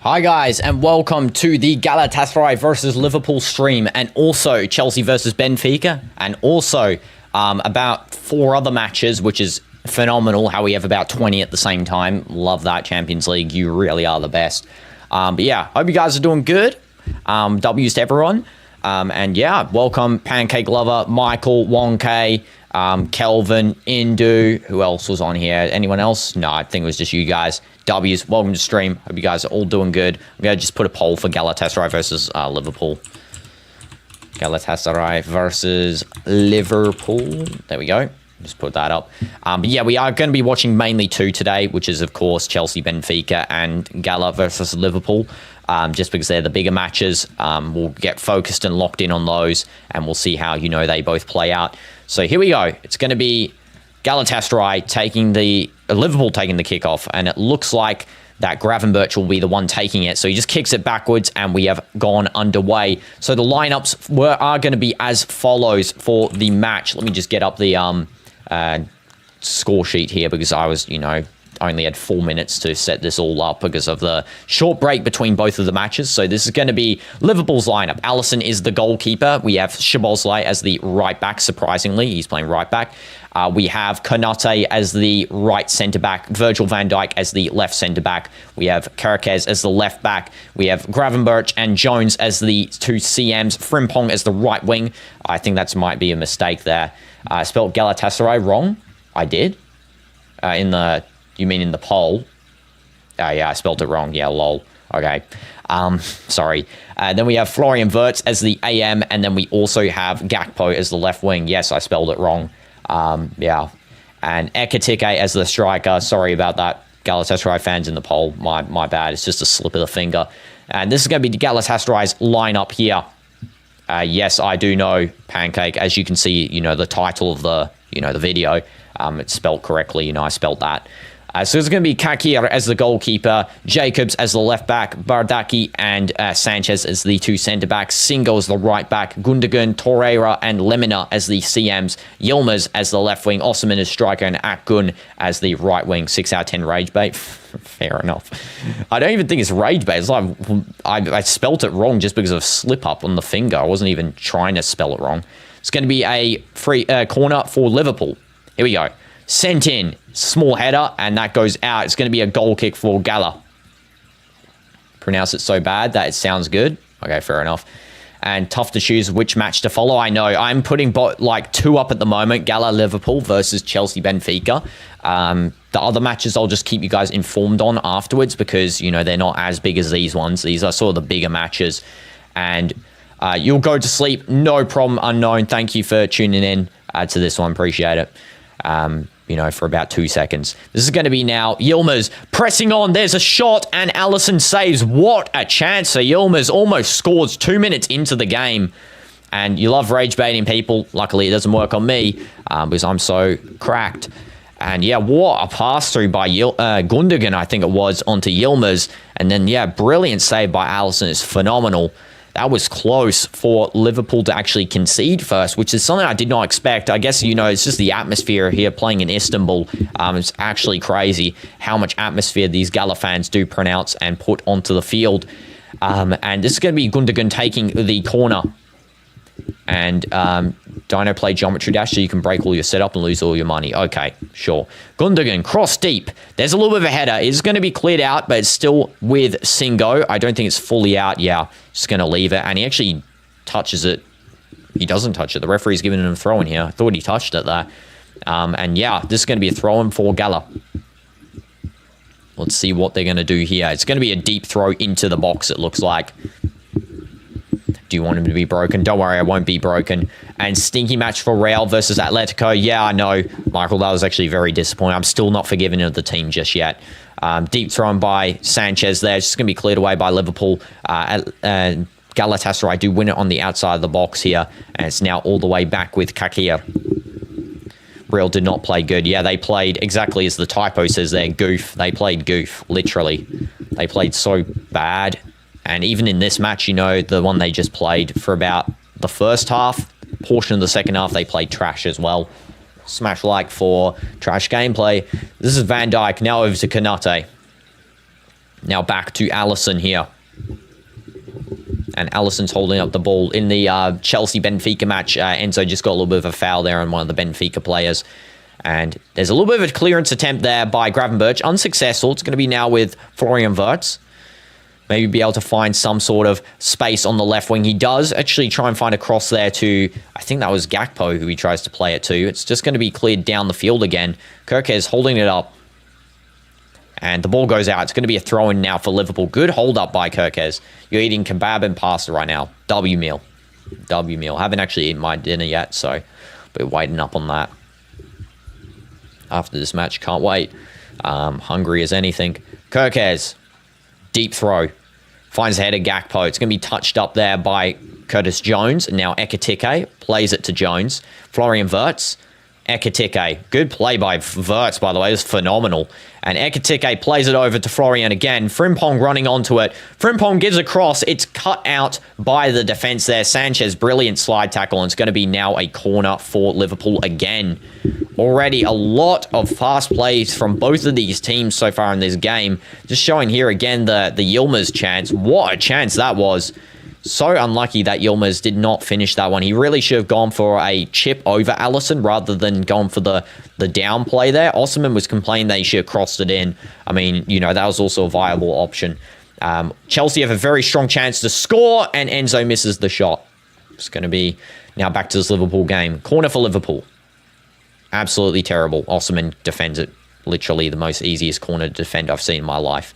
Hi guys, and welcome to the Galatasaray versus Liverpool stream, and also Chelsea versus Benfica, and also about 4 other matches, which is phenomenal how we have about 20 at the same time. Love that, Champions League. You really are the best. But yeah, hope you guys are doing good. W's to everyone. And yeah, welcome Pancake Lover, Michael, Wonk, Kelvin, Indu. Who else was on here? Anyone else? No, I think it was just you guys. W's, welcome to stream. Hope you guys are all doing good. I'm going to just put a poll for Galatasaray versus Liverpool. Galatasaray versus Liverpool. There we go. Just put that up. But yeah, we are going to be watching mainly 2 today, which is, of course, Chelsea, Benfica, and Gala versus Liverpool. Just because they're the bigger matches. We'll get focused and locked in on those, and we'll see how, they both play out. So here we go. It's going to be Galatasaray taking Liverpool taking the kickoff, and it looks like that Gravenberch will be the one taking it. So he just kicks it backwards, and we have gone underway. So the lineups are going to be as follows for the match. Let me just get up the score sheet here, because I was, only had 4 minutes to set this all up because of the short break between both of the matches. So this is going to be Liverpool's lineup. Alisson is the goalkeeper. We have Szoboszlai as the right back, surprisingly. He's playing right back. We have Konate as the right centre-back, Virgil van Dijk as the left centre-back. We have Karakes as the left back. We have Gravenberch and Jones as the 2 CMs. Frimpong as the right wing. I think that might be a mistake there. I spelled Galatasaray wrong. I did. You mean in the poll? Yeah, I spelled it wrong. Yeah, lol. Okay. Sorry. Then we have Florian Wirtz as the AM, and then we also have Gakpo as the left wing. Yes, I spelled it wrong. Yeah. And Ekitike as the striker. Sorry about that, Galatasaray fans in the poll. My bad. It's just a slip of the finger. And this is going to be Galatasaray's lineup here. Yes, I do know, Pancake. As you can see, the title of the, the video, it's spelled correctly. I spelled that. So it's going to be Kakir as the goalkeeper, Jacobs as the left back, Bardaki and Sanchez as the 2 centre-backs, Singo as the right back, Gundogan, Torreira and Lemina as the CMs, Yilmaz as the left wing, Osman as striker, and Akgun as the right wing. 6 out of 10 rage bait. Fair enough. I don't even think it's rage bait. It's like I spelt it wrong just because of slip up on the finger. I wasn't even trying to spell it wrong. It's going to be a free corner for Liverpool. Here we go. Sent in, small header, and that goes out. It's going to be a goal kick for Gala. Pronounce it so bad that it sounds good. Okay, fair enough. And tough to choose which match to follow. I know I'm putting 2 up at the moment. Gala Liverpool versus Chelsea Benfica. The other matches I'll just keep you guys informed on afterwards, because they're not as big as these ones. These are sort of the bigger matches. And you'll go to sleep, no problem, Unknown. Thank you for tuning in to this one. Appreciate it. For about 2 seconds. This is going to be now Yilmaz pressing on. There's a shot, and Alisson saves. What a chance. So Yilmaz almost scores 2 minutes into the game. And you love rage baiting people. Luckily, it doesn't work on me because I'm so cracked. And yeah, what a pass through by Gundogan, I think it was, onto Yilmaz. And then, yeah, brilliant save by Alisson. It's phenomenal. That was close for Liverpool to actually concede first, which is something I did not expect. I guess, it's just the atmosphere here playing in Istanbul. It's actually crazy how much atmosphere these Gala fans do pronounce and put onto the field. And this is going to be Gundogan taking the corner. And Dino play Geometry Dash so you can break all your setup and lose all your money. Okay, sure. Gundogan, cross deep. There's a little bit of a header. It's going to be cleared out, but it's still with Singo. I don't think it's fully out. Yeah, just going to leave it. And he actually touches it. He doesn't touch it. The referee's giving him a throw in here. I thought he touched it there. And yeah, this is going to be a throw-in for Gala. Let's see what they're going to do here. It's going to be a deep throw into the box, it looks like. Do you want him to be broken? Don't worry, I won't be broken. And stinky match for Real versus Atletico. Yeah, I know, Michael, that was actually very disappointing. I'm still not forgiving of the team just yet. Deep thrown by Sanchez there. It's just going to be cleared away by Liverpool. Galatasaray do win it on the outside of the box here. And it's now all the way back with Kakir. Real did not play good. Yeah, they played exactly as the typo says there, goof. They played goof, literally. They played so bad. And even in this match, the one they just played for about the first half, portion of the second half, they played trash as well. Smash like for trash gameplay. This is Van Dijk. Now over to Konate. Now back to Alisson here. And Alisson's holding up the ball in the Chelsea-Benfica match. Enzo just got a little bit of a foul there on one of the Benfica players. And there's a little bit of a clearance attempt there by Gravenberch. Unsuccessful. It's going to be now with Florian Wirtz. Maybe be able to find some sort of space on the left wing. He does actually try and find a cross there to, I think that was Gakpo who he tries to play it to. It's just going to be cleared down the field again. Kerkez holding it up. And the ball goes out. It's going to be a throw-in now for Liverpool. Good hold up by Kerkez. You're eating kebab and pasta right now. W meal. W meal. Haven't actually eaten my dinner yet, so we're waiting up on that. After this match, can't wait. Hungry as anything. Kerkez. Deep throw. Finds the header Gakpo. It's going to be touched up there by Curtis Jones. And now Ekitike plays it to Jones. Florian Wirtz. Ekitike. Good play by Wirtz, by the way. It was phenomenal. And Ekitike plays it over to Florian again. Frimpong running onto it. Frimpong gives a cross. It's cut out by the defense there. Sanchez, brilliant slide tackle. And it's going to be now a corner for Liverpool again. Already a lot of fast plays from both of these teams so far in this game. Just showing here again the Yilmaz chance. What a chance that was. So unlucky that Yilmaz did not finish that one. He really should have gone for a chip over Alisson rather than going for the down play there. Osman was complaining that he should have crossed it in. I mean, you know, that was also a viable option. Chelsea have a very strong chance to score, and Enzo misses the shot. It's going to be now back to this Liverpool game. Corner for Liverpool. Absolutely terrible. Osman defends it. Literally the most easiest corner to defend I've seen in my life.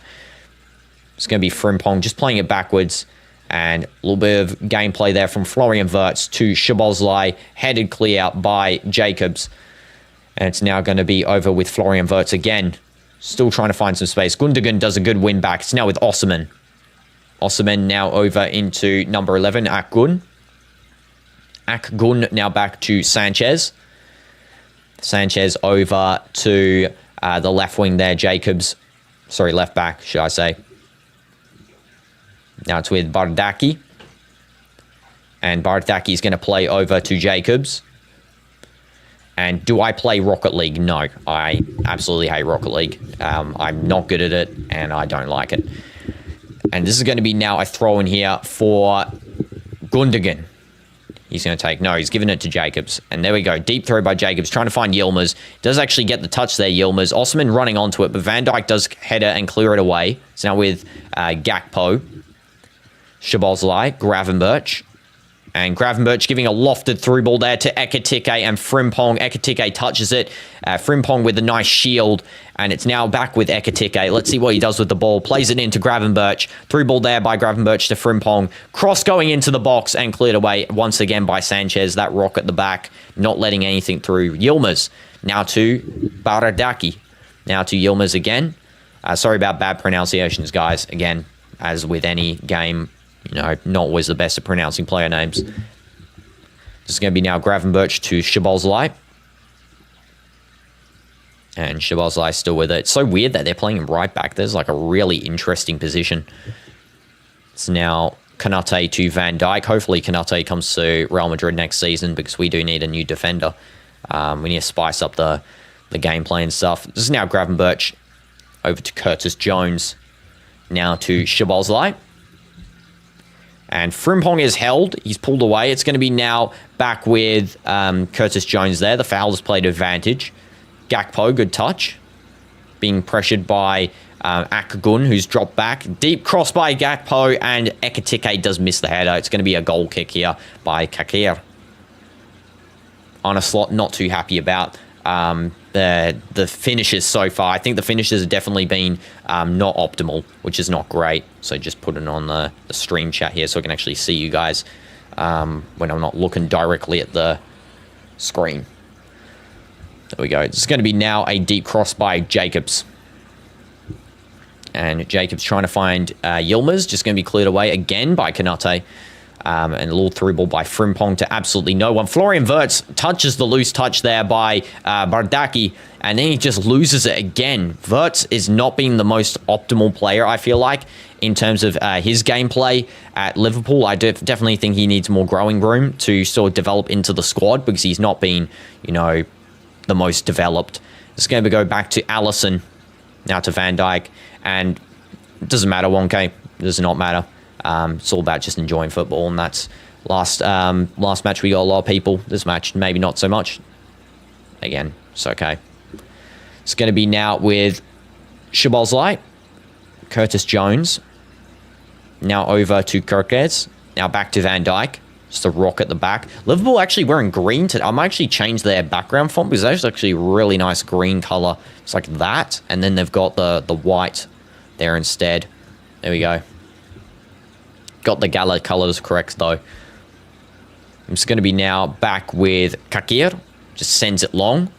It's going to be Frimpong just playing it backwards. And a little bit of gameplay there from Florian Wirtz to Szoboszlai, headed clear out by Jacobs. And it's now going to be over with Florian Wirtz again. Still trying to find some space. Gundogan does a good win back. It's now with Osimhen. Osimhen now over into number 11, Akgun. Akgun now back to Sanchez. Sanchez over to the left wing there, Jacobs. Sorry, left back, should I say. Now it's with Bardaki. And Bardaki is going to play over to Jacobs. And do I play Rocket League? No. I absolutely hate Rocket League. I'm not good at it, and I don't like it. And this is going to be now a throw in here for Gundogan. He's going to take... No, he's giving it to Jacobs. And there we go. Deep throw by Jacobs. Trying to find Yilmaz. Does actually get the touch there, Yilmaz. Osman running onto it, but Van Dijk does header and clear it away. It's now with Gakpo. Szoboszlai, Gravenberch. And Gravenberch giving a lofted through ball there to Ekitike and Frimpong. Ekitike touches it. Frimpong with a nice shield. And it's now back with Ekitike. Let's see what he does with the ball. Plays it into Gravenberch. Through ball there by Gravenberch to Frimpong. Cross going into the box and cleared away once again by Sanchez. That rock at the back, not letting anything through. Yilmaz now to Baradaki. Now to Yilmaz again. Sorry about bad pronunciations, guys. Again, as with any game, you know, not always the best at pronouncing player names. This is going to be now Gravenberch to Szoboszlai. And Szoboszlai still with it. It's so weird that they're playing him right back. There's like a really interesting position. It's now Konate to Van Dijk. Hopefully Konate comes to Real Madrid next season because we do need a new defender. We need to spice up the gameplay and stuff. This is now Gravenberch over to Curtis Jones. Now to Szoboszlai. And Frimpong is held. He's pulled away. It's going to be now back with Curtis Jones there. The foul is played advantage. Gakpo, good touch. Being pressured by Akgun, who's dropped back. Deep cross by Gakpo, and Ekitike does miss the header. It's going to be a goal kick here by Kakir. On a slot, not too happy about the finishes so far. I think the finishes have definitely been not optimal, which is not great. So just put it on the stream chat here so I can actually see you guys when I'm not looking directly at the screen. There we go. It's going to be now a deep cross by Jacobs. And Jacobs trying to find Yilmaz. Just going to be cleared away again by Konate. And a little through ball by Frimpong to absolutely no one. Florian Wirtz touches the loose touch there by Bardaki, and then he just loses it again. Wirtz is not being the most optimal player, I feel like, in terms of his gameplay at Liverpool. I definitely think he needs more growing room to sort of develop into the squad because he's not been, you know, the most developed. It's going to go back to Alisson, now to Van Dijk, and It doesn't matter, 1K. It does not matter. It's all about just enjoying football, and that's last match we got a lot of people. This match, maybe not so much. Again, it's okay. It's going to be now with Szoboszlai, Curtis Jones. Now over to Kerkez. Now back to Van Dijk. Just a rock at the back. Liverpool actually wearing green today. I might actually change their background font because that's actually a really nice green color. It's like that. And then they've got the white there instead. There we go. Got the Gala colors correct though. I'm just going to be now back with Kakir. Just sends it long.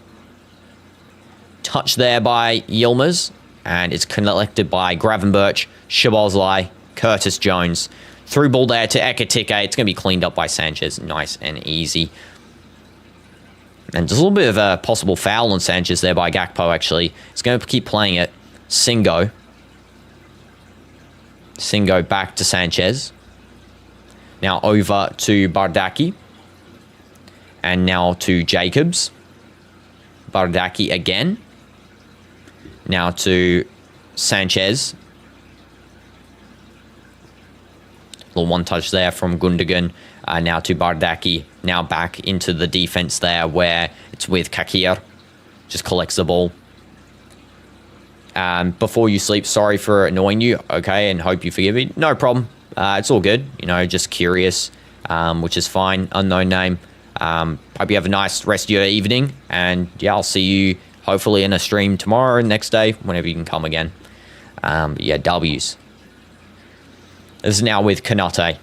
Touch there by Yilmaz. And it's collected by Gravenberch, Szoboszlai, Curtis Jones. Through ball there to Ekitike. It's going to be cleaned up by Sanchez. Nice and easy. And just a little bit of a possible foul on Sanchez there by Gakpo, actually. He's going to keep playing it. Singo. Singo back to Sanchez. Now over to Bardaki. And now to Jacobs. Bardaki again. Now to Sanchez. Little one touch there from Gundogan. Now to Bardaki. Now back into the defense there where it's with Kakir. Just collects the ball. Before you sleep, sorry for annoying you. Okay, and hope you forgive me. No problem. It's all good. You know, just curious, which is fine. Unknown name. Hope you have a nice rest of your evening. And yeah, I'll see you hopefully in a stream tomorrow and next day, whenever you can come again. Yeah, W's. This is now with Konate.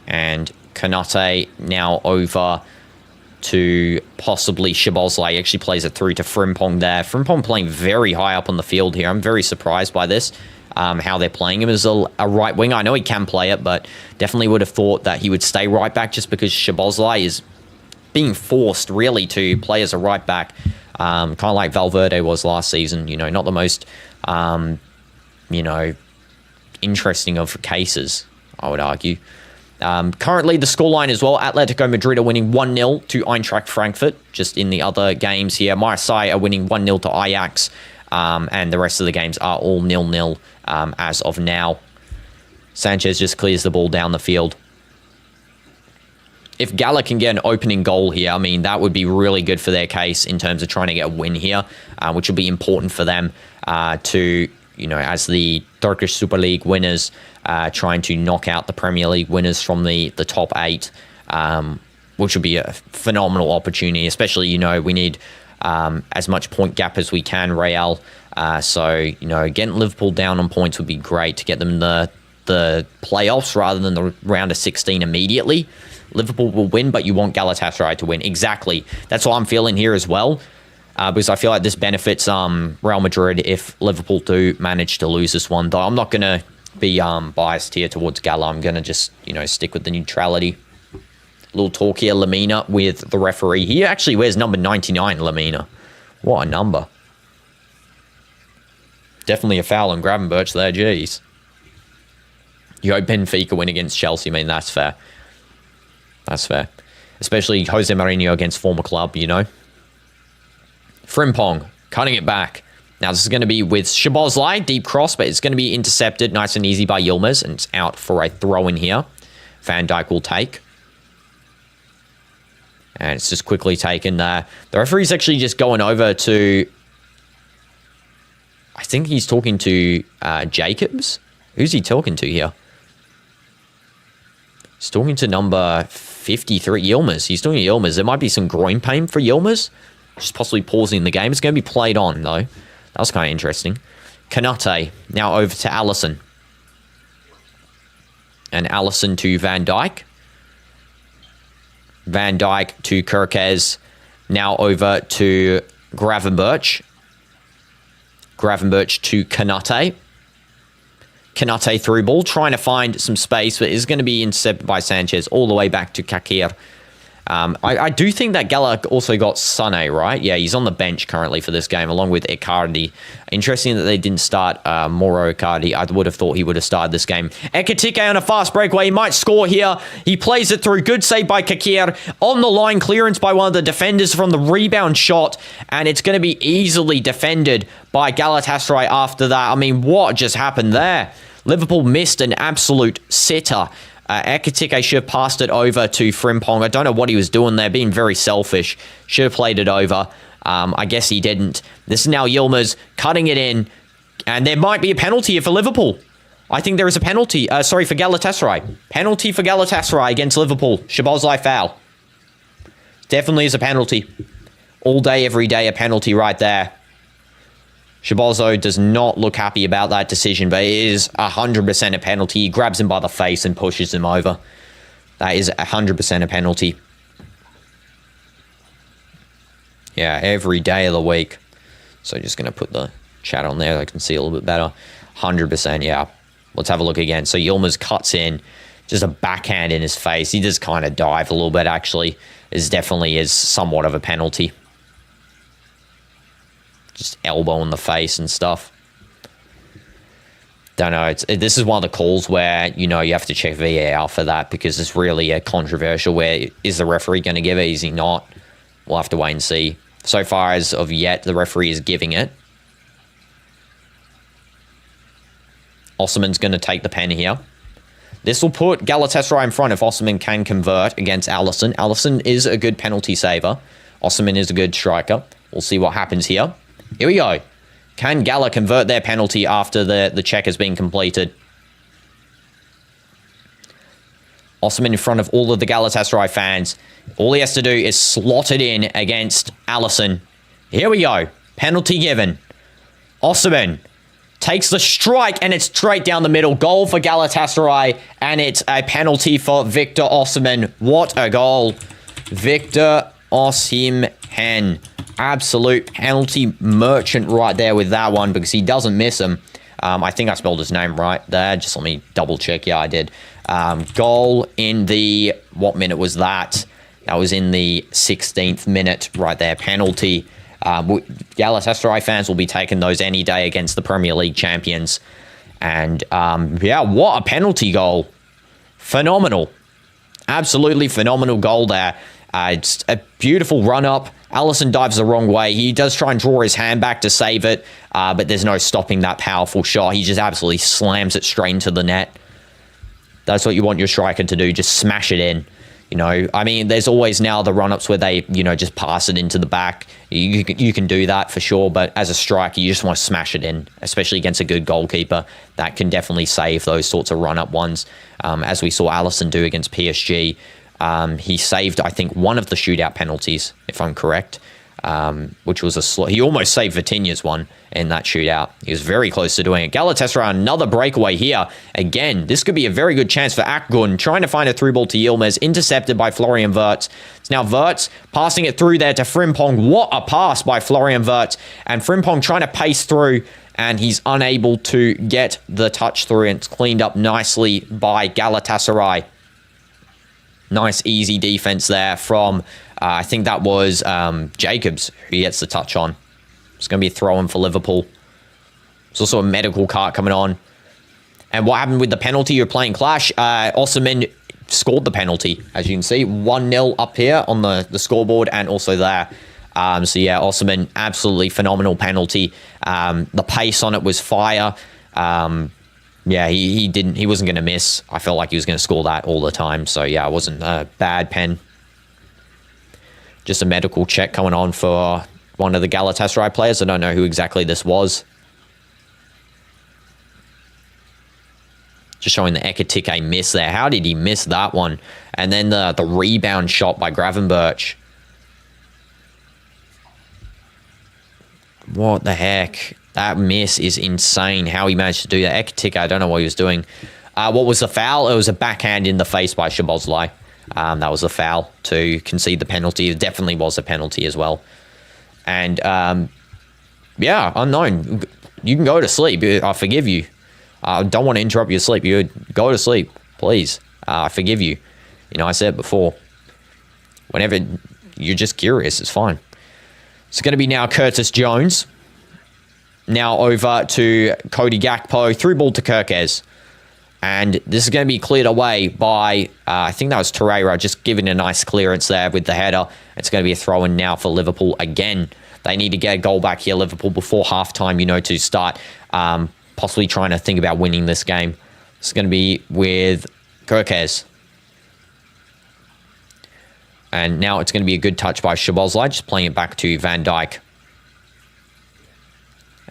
And Konate now over to possibly Szoboszlai. He actually plays it through to Frimpong there. Frimpong playing very high up on the field here. I'm very surprised by this. How they're playing him as a right winger. I know he can play it, but definitely would have thought that he would stay right back just because Szoboszlai is being forced really to play as a right back. Kind of like Valverde was last season. You know, not the most, you know, interesting of cases, I would argue. Currently, the scoreline as well. Atletico Madrid are winning 1-0 to Eintracht Frankfurt. Just in the other games here, Marseille are winning 1-0 to Ajax. And the rest of the games are all 0-0 as of now. Sanchez just clears the ball down the field. If Gala can get an opening goal here, I mean, that would be really good for their case in terms of trying to get a win here, which will be important for them to, you know, as the Turkish Super League winners, trying to knock out the Premier League winners from the top 8, which would be a phenomenal opportunity, especially, you know, we need as much point gap as we can, Real. So, you know, getting Liverpool down on points would be great to get them the playoffs rather than the round of 16 immediately. Liverpool will win, but you want Galatasaray to win. Exactly. That's what I'm feeling here as well. Because I feel like this benefits Real Madrid if Liverpool do manage to lose this one. Though I'm not going to be biased here towards Gala. I'm going to just, you know, stick with the neutrality. Little talk here, Lamina with the referee. He actually wears number 99, Lamina. What a number. Definitely a foul on Gravenberch there, jeez. You hope Benfica win against Chelsea. I mean, that's fair. That's fair. Especially Jose Mourinho against former club, you know. Frimpong, cutting it back. Now, this is going to be with Szoboszlai, deep cross, but it's going to be intercepted nice and easy by Yilmaz, and it's out for a throw-in here. Van Dijk will take. And it's just quickly taken there. The referee's actually just going over to... I think he's talking to Jacobs. Who's he talking to here? He's talking to number 53, Yilmaz. He's talking to Yilmaz. There might be some groin pain for Yilmaz. Just possibly pausing the game. It's going to be played on, though. That was kind of interesting. Konate now over to Alisson. And Alisson to Van Dijk. Van Dijk to Kerkez. Now over to Gravenberch. Gravenberch to Konate. Konate through ball, trying to find some space, but is going to be intercepted by Sanchez all the way back to Kakir. I do think that Gala also got Sane, right? Yeah, he's on the bench currently for this game, along with Icardi. Interesting that they didn't start Mauro Icardi. I would have thought he would have started this game. Ekitike on a fast breakaway. He might score here. He plays it through. Good save by Kakir. On the line, clearance by one of the defenders from the rebound shot, and it's going to be easily defended by Galatasaray after that. I mean, what just happened there? Liverpool missed an absolute sitter. Ekitike should have passed it over to Frimpong. I don't know what he was doing there, being very selfish. Should have played it over. I guess he didn't. This is now Yilmaz cutting it in, and there might be a penalty here for Liverpool. I think there is a penalty. For Galatasaray. Penalty for Galatasaray against Liverpool. Szoboszlai foul. Definitely is a penalty. All day, every day, a penalty right there. Szoboszlai does not look happy about that decision, but it is 100% a penalty. He grabs him by the face and pushes him over. That is 100% a penalty. Yeah, every day of the week. So just going to put the chat on there so I can see a little bit better. 100%, yeah. Let's have a look again. So Yilmaz cuts in. Just a backhand in his face. He does kind of dive a little bit, actually. This definitely is somewhat of a penalty. Just elbow in the face and stuff. Don't know. This is one of the calls where, you have to check VAR for that because it's really a controversial where is the referee going to give it? Is he not? We'll have to wait and see. So far as of yet, the referee is giving it. Osman's going to take the pen here. This will put Galatasaray in front if Osman can convert against Alisson. Alisson is a good penalty saver. Osman is a good striker. We'll see what happens here. Here we go. Can Gala convert their penalty after the check has been completed? Osman in front of all of the Galatasaray fans. All he has to do is slot it in against Alisson. Here we go. Penalty given. Osman takes the strike and it's straight down the middle. Goal for Galatasaray and it's a penalty for Victor Osimhen. What a goal. Victor Osimhen. Absolute penalty merchant right there with that one because he doesn't miss him. I think I spelled his name right there. Just let me double check. Yeah, I did. Goal in the... What minute was that? That was in the 16th minute right there. Penalty. Galatasaray fans will be taking those any day against the Premier League champions. And, yeah, what a penalty goal. Phenomenal. Absolutely phenomenal goal there. It's a beautiful run-up. Alisson dives the wrong way. He does try and draw his hand back to save it, but there's no stopping that powerful shot. He just absolutely slams it straight into the net. That's what you want your striker to do, just smash it in. I mean, there's always now the run-ups where they, just pass it into the back. You can do that for sure, but as a striker, you just want to smash it in, especially against a good goalkeeper. That can definitely save those sorts of run-up ones, as we saw Alisson do against PSG. He saved, I think, one of the shootout penalties, if I'm correct, which was he almost saved Vitinha's one in that shootout. He was very close to doing it. Galatasaray, another breakaway here. Again, this could be a very good chance for Akgun, trying to find a through ball to Yilmaz, intercepted by Florian Wirtz. It's now Wirtz passing it through there to Frimpong. What a pass by Florian Wirtz. And Frimpong trying to pace through, and he's unable to get the touch through, and it's cleaned up nicely by Galatasaray. Nice, easy defense there from, I think that was Jacobs who gets the touch on. It's going to be a throw-in for Liverpool. There's also a medical cart coming on. And what happened with the penalty? You're playing Clash. Osimhen scored the penalty, as you can see. 1-0 up here on the scoreboard and also there. So, yeah, Osimhen, absolutely phenomenal penalty. The pace on it was fire. Yeah, he wasn't going to miss. I felt like he was going to score that all the time. So, yeah, it wasn't a bad pen. Just a medical check coming on for one of the Galatasaray players. I don't know who exactly this was. Just showing the Ekitike miss there. How did he miss that one? And then the rebound shot by Gravenberch. What the heck? That miss is insane. How he managed to do that. Ekitike, I don't know what he was doing. What was the foul? It was a backhand in the face by Szoboszlai. That was a foul to concede the penalty. It definitely was a penalty as well. And, yeah, unknown. You can go to sleep. I forgive you. I don't want to interrupt your sleep. You go to sleep, please. I forgive you. I said it before. Whenever you're just curious, it's fine. It's going to be now Curtis Jones. Now over to Cody Gakpo. Through ball to Kirkes. And this is going to be cleared away by, I think that was Torreira, just giving a nice clearance there with the header. It's going to be a throw-in now for Liverpool again. They need to get a goal back here, Liverpool, before halftime, to start possibly trying to think about winning this game. It's going to be with Kirkes. And now it's going to be a good touch by Szoboszlai, just playing it back to Van Dijk.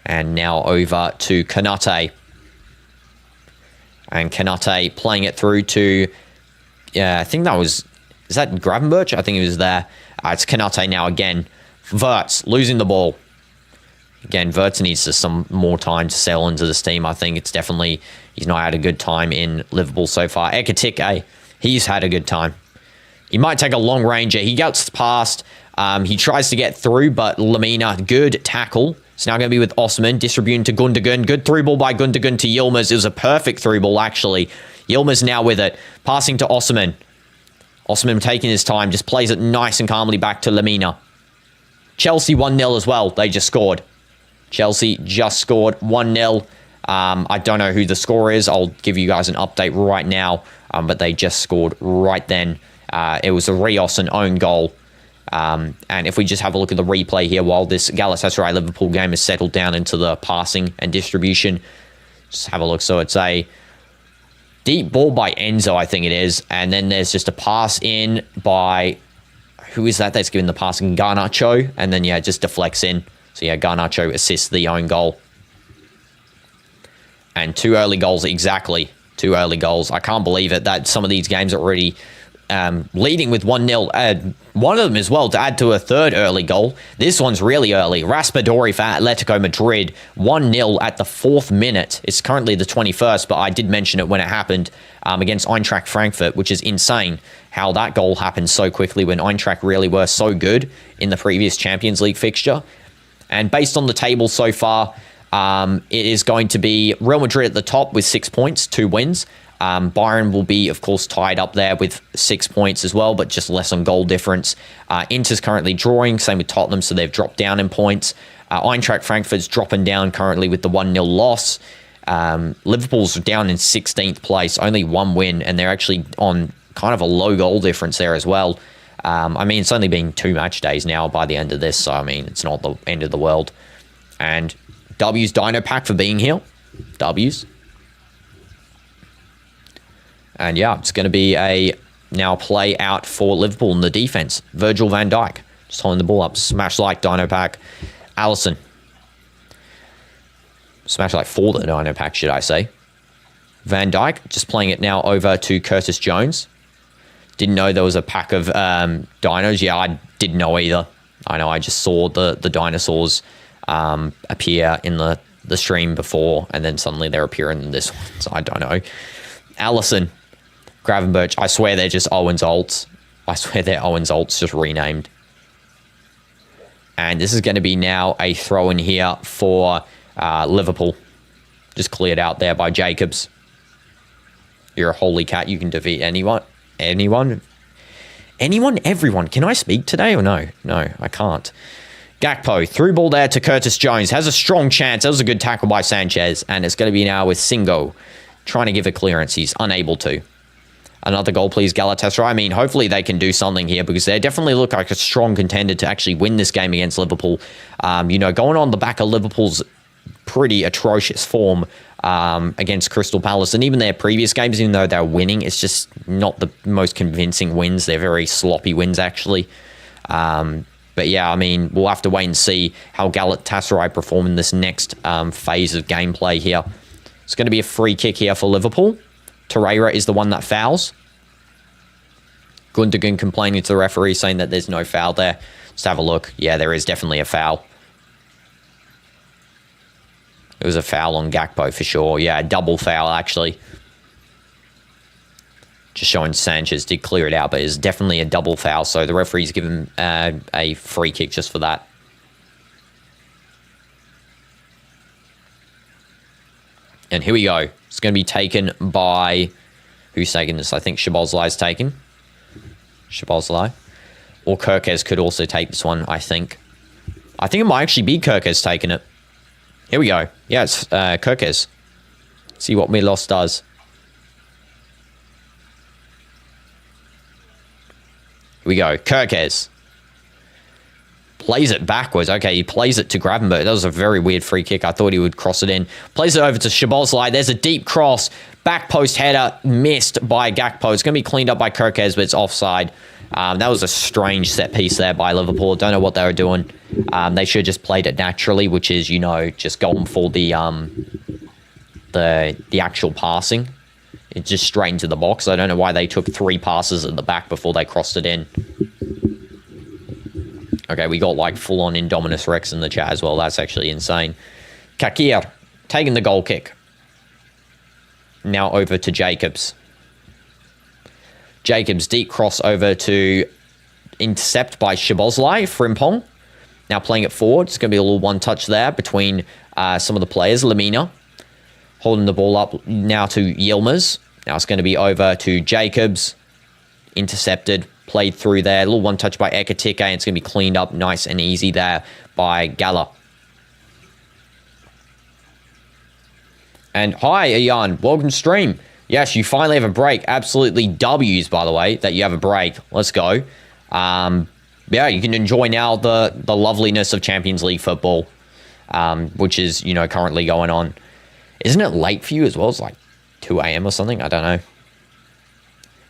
And now over to Konate. And Konate playing it through to, I think that was, is that Gravenberch? I think he was there. It's Konate now again. Wirtz losing the ball. Again, Wirtz needs some more time to settle into this team. I think it's definitely, he's not had a good time in Liverpool so far. Ekitike, he's had a good time. He might take a long ranger. He gets past. He tries to get through, but Lamina, good tackle. It's now going to be with Osman, distributing to Gundogan. Good through ball by Gundogan to Yilmaz. It was a perfect through ball, actually. Yilmaz now with it. Passing to Osman. Osman taking his time. Just plays it nice and calmly back to Lamina. Chelsea 1-0 as well. They just scored. Chelsea just scored 1-0. I don't know who the score is. I'll give you guys an update right now. But they just scored right then. It was a Rios, an own goal. And if we just have a look at the replay here while this Galatasaray Liverpool game has settled down into the passing and distribution, just have a look. So it's a deep ball by Enzo, I think it is. And then there's just a pass in by, who is that that's giving the passing? Garnacho. And then, yeah, it just deflects in. So, yeah, Garnacho assists the own goal. And 2 early goals, exactly. 2 early goals. I can't believe it that some of these games are already leading with 1-0. One of them as well to add to a third early goal. This one's really early. Raspadori for Atletico Madrid. 1-0 at the 4th minute. It's currently the 21st, but I did mention it when it happened against Eintracht Frankfurt, which is insane how that goal happened so quickly when Eintracht really were so good in the previous Champions League fixture. And based on the table so far, it is going to be Real Madrid at the top with 6 points, 2 wins. Bayern will be, of course, tied up there with 6 points as well, but just less on goal difference. Inter's currently drawing, same with Tottenham, so they've dropped down in points. Eintracht Frankfurt's dropping down currently with the 1-0 loss. Liverpool's down in 16th place, only 1 win, and they're actually on kind of a low goal difference there as well. I mean, it's only been 2 match days now by the end of this, so I mean, it's not the end of the world. And W's Dino Pack for being here. W's. And yeah, it's going to be a now play out for Liverpool in the defense. Virgil van Dijk just holding the ball up. Smash like Dino Pack. Allison. Smash like for the Dino Pack, should I say. Van Dijk just playing it now over to Curtis Jones. Didn't know there was a pack of dinos. Yeah, I didn't know either. I know I just saw the dinosaurs appear in the stream before, and then suddenly they're appearing in this one. So I don't know. Allison. Gravenberch, I swear they're just Owen's Alts. I swear they're Owen's Alts just renamed. And this is going to be now a throw-in here for Liverpool. Just cleared out there by Jacobs. You're a holy cat. You can defeat anyone. Anyone? Everyone. Can I speak today or no? No, I can't. Gakpo, through ball there to Curtis Jones. Has a strong chance. That was a good tackle by Sanchez. And it's going to be now with Singo. Trying to give a clearance. He's unable to. Another goal, please, Galatasaray. I mean, hopefully they can do something here because they definitely look like a strong contender to actually win this game against Liverpool. Going on the back of Liverpool's pretty atrocious form against Crystal Palace. And even their previous games, even though they're winning, it's just not the most convincing wins. They're very sloppy wins, actually. But yeah, I mean, we'll have to wait and see how Galatasaray perform in this next phase of gameplay here. It's going to be a free kick here for Liverpool. Torreira is the one that fouls. Gundogan complaining to the referee saying that there's no foul there. Let's have a look. Yeah, there is definitely a foul. It was a foul on Gakpo for sure. Yeah, a double foul actually. Just showing Sanchez did clear it out, but it's definitely a double foul. So the referee's given a free kick just for that. And here we go. It's going to be taken by... Who's taking this? I think Szoboszlai is taken. Szoboszlai. Or Kirkes could also take this one, I think. I think it might actually be Kirkes taking it. Here we go. Yeah, it's Kirkes. See what Milos does. Here we go. Kirkes. Plays it backwards. Okay, he plays it to Gravenberg. That was a very weird free kick. I thought he would cross it in. Plays it over to Szoboszlai. There's a deep cross. Back post header missed by Gakpo. It's going to be cleaned up by Kirkes, but it's offside. That was a strange set piece there by Liverpool. Don't know what they were doing. They should have just played it naturally, which is, you know, just going for the actual passing. It's just straight into the box. I don't know why they took 3 passes at the back before they crossed it in. Okay, we got like full-on Indominus Rex in the chat as well. That's actually insane. Kakir taking the goal kick. Now over to Jacobs. Jacobs deep cross over to intercept by Szoboszlai. Frimpong now playing it forward. It's going to be a little one-touch there between some of the players. Lamina holding the ball up now to Yilmaz. Now it's going to be over to Jacobs. Intercepted. Played through there. A little one-touch by Ekitike, and it's going to be cleaned up nice and easy there by Gala. And hi, Ian. Welcome to stream. Yes, you finally have a break. Absolutely W's, by the way, that you have a break. Let's go. Yeah, you can enjoy now the loveliness of Champions League football, which is, you know, currently going on. Isn't it late for you as well? It's like 2 a.m. or something. I don't know.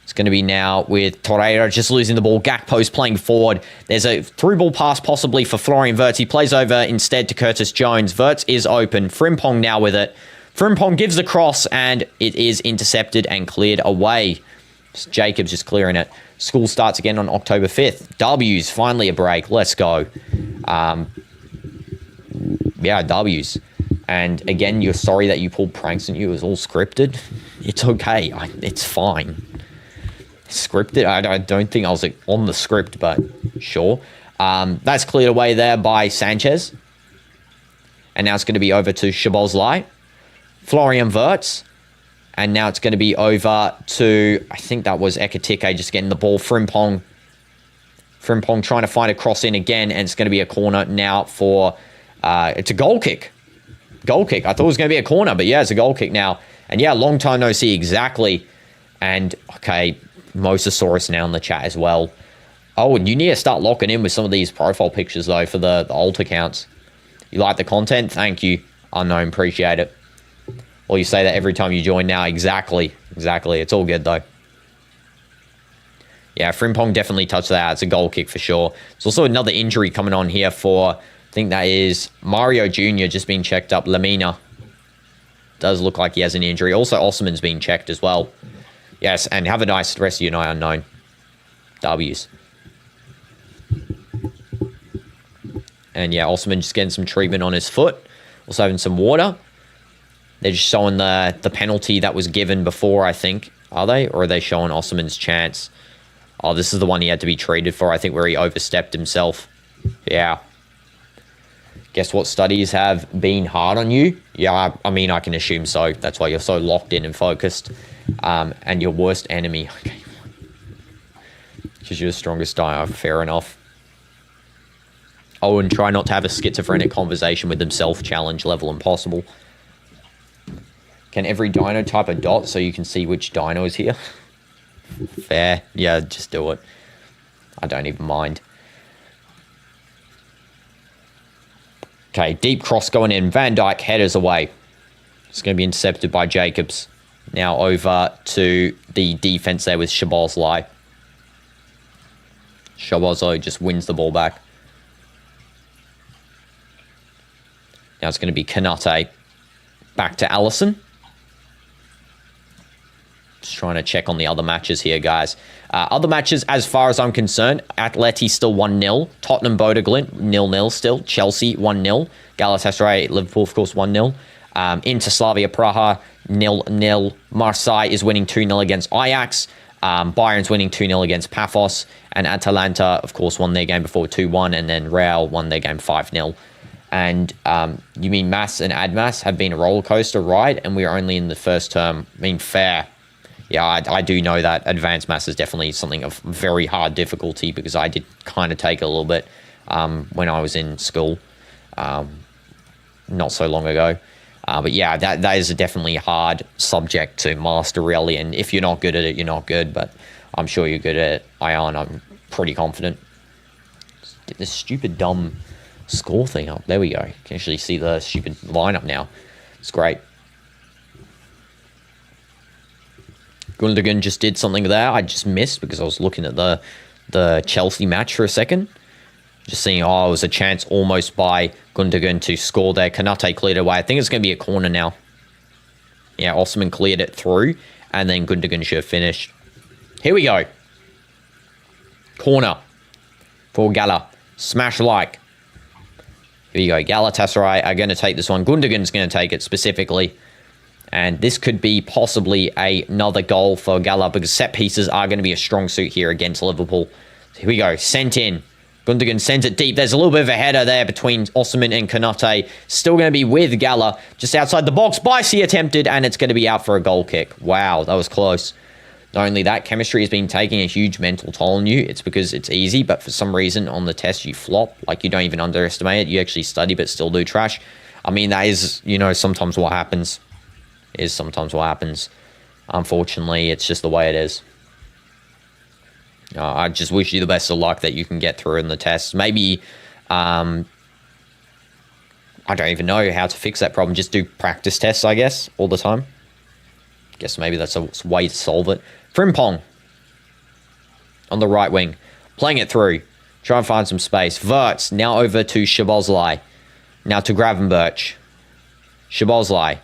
It's going to be now with Torreira just losing the ball. Gakpo's playing forward. There's a through ball pass possibly for Florian Wirtz. He plays over instead to Curtis Jones. Wirtz is open. Frimpong now with it. Frimpong gives the cross and it is intercepted and cleared away. Jacobs just clearing it. School starts again on October 5th. W's, finally a break. Let's go. Yeah, W's. And again, you're sorry that you pulled pranks and you. It was all scripted. It's okay. It's fine. Scripted. I don't think I was on the script, but sure. That's cleared away there by Sanchez. And now it's going to be over to Szoboszlai. Florian Wirtz. And now it's going to be over to, I think that was Ekitike just getting the ball. Frimpong trying to find a cross in again, and it's going to be a corner now for, it's a goal kick. Goal kick. I thought it was going to be a corner, but yeah, it's a goal kick now. And yeah, long time no see, exactly. And, okay, Mosasaurus now in the chat as well. Oh, and you need to start locking in with some of these profile pictures, though, for the alt accounts. You like the content? Thank you. Unknown, appreciate it. Well, you say that every time you join now. Exactly. Exactly. It's all good, though. Yeah, Frimpong definitely touched that. It's a goal kick for sure. There's also another injury coming on here for, I think that is Mario Jr. just being checked up. Lamina does look like he has an injury. Also, Osman's being checked as well. Yes, and have a nice rest of your night, Unknown. W's. And yeah, Osman just getting some treatment on his foot. Also having some water. They're just showing the penalty that was given before, I think. Are they? Or are they showing Osman's chance? Oh, this is the one he had to be treated for, I think, where he overstepped himself. Yeah. Guess what studies have been hard on you? Yeah, I mean, I can assume so. That's why you're so locked in and focused. And your worst enemy. Okay. Because you're the strongest guy. Fair enough. Oh, and try not to have a schizophrenic conversation with himself. Challenge level impossible. Can every dino type a dot so you can see which dino is here? Fair. Yeah, just do it. I don't even mind. Okay, deep cross going in. Van Dijk headers away. It's going to be intercepted by Jacobs. Now over to the defense there with Szoboszlai. Szoboszlai just wins the ball back. Now it's going to be Kanate. Back to Allison. Just trying to check on the other matches here, guys. Other matches, as far as I'm concerned, Atleti still 1-0. Tottenham, Bodo, Glimt, 0-0 still. Chelsea, 1-0. Galatasaray, Liverpool, of course, 1-0. Inter Slavia, Prague, 0-0. Marseille is winning 2-0 against Ajax. Bayern's winning 2-0 against Pafos. And Atalanta, of course, won their game before 2-1. And then Real won their game 5-0. And you mean Mass and Admas have been a roller coaster ride, and we're only in the first term. I mean, fair. yeah, I do know that advanced maths is definitely something of very hard difficulty because I did kind of take it a little bit when I was in school not so long ago. But yeah, that is definitely a hard subject to master, really. And if you're not good at it, you're not good. But I'm sure you're good at it, Ion. I'm pretty confident. Get this stupid, dumb score thing up. There we go. You can actually see the stupid lineup now. It's great. Gundogan just did something there. I just missed because I was looking at the Chelsea match for a second. Just seeing, oh, it was a chance almost by Gundogan to score there. Kanate cleared away. I think it's going to be a corner now. Yeah, Osman cleared it through, and then Gundogan should have finished. Here we go. Corner for Gala. Smash like. Here you go. Galatasaray are going to take this one. Gundogan's going to take it specifically. And this could be possibly another goal for Gala because set pieces are going to be a strong suit here against Liverpool. So here we go. Sent in. Gundogan sends it deep. There's a little bit of a header there between Osman and Kanate. Still going to be with Gala just outside the box. Bicey attempted, and it's going to be out for a goal kick. Wow, that was close. Not only that, chemistry has been taking a huge mental toll on you. It's because it's easy, but for some reason on the test you flop. Like, you don't even underestimate it. You actually study, but still do trash. I mean, that is, sometimes what happens. Unfortunately, it's just the way it is. I just wish you the best of luck that you can get through in the test. Maybe, I don't even know how to fix that problem. Just do practice tests, I guess, all the time. Guess maybe that's a way to solve it. Frimpong on the right wing. Playing it through. Try and find some space. Wirtz now over to Szoboszlai. Now to Gravenberch. Szoboszlai.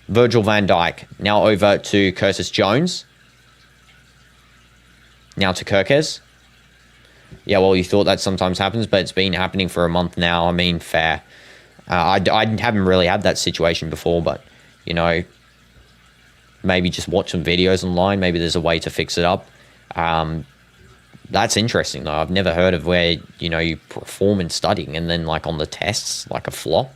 Virgil van Dijk. Now over to Curtis Jones. Now to Kirkes. Yeah, well, you thought that sometimes happens, but it's been happening for a month now. I mean, fair. I haven't really had that situation before, but, maybe just watch some videos online. Maybe there's a way to fix it up. That's interesting, though. I've never heard of where, you perform in studying and then, like, on the tests, like a flop.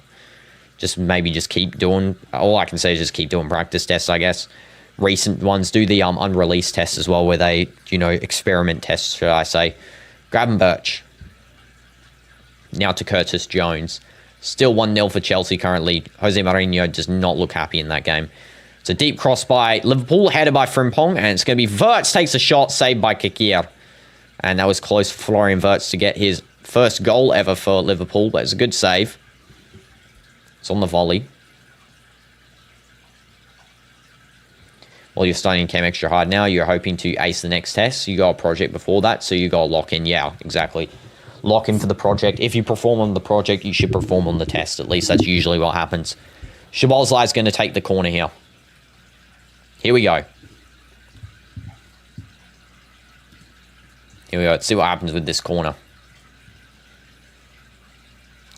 Just keep doing... All I can say is just keep doing practice tests, I guess. Recent ones do the unreleased tests as well, where they, experiment tests, should I say. Gravenberch. Now to Curtis Jones. Still 1-0 for Chelsea currently. Jose Mourinho does not look happy in that game. It's a deep cross by Liverpool, headed by Frimpong, and it's going to be Wirtz takes a shot, saved by Kikir. And that was close for Florian Wirtz to get his first goal ever for Liverpool, but it's a good save. It's on the volley. Well, you're studying chem extra hard now. You're hoping to ace the next test. You got a project before that, so you got to lock in. Yeah, exactly. Lock in for the project. If you perform on the project, you should perform on the test. At least that's usually what happens. Szoboszlai is going to take the corner here. Here we go. Here we go. Let's see what happens with this corner.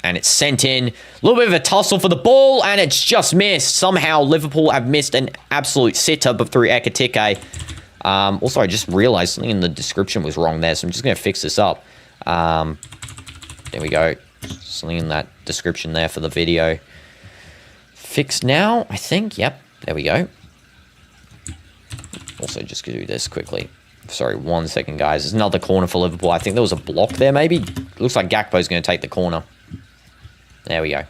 And it's sent in. A little bit of a tussle for the ball, and it's just missed. Somehow, Liverpool have missed an absolute sitter through Ekitike. Also, I just realized something in the description was wrong there, so I'm just going to fix this up. There we go. Something in that description there for the video. Fixed now, I think. Yep, there we go. Also, just going to do this quickly. Sorry, 1 second, guys. There's another corner for Liverpool. I think there was a block there, maybe. Looks like Gakpo's going to take the corner. There we go.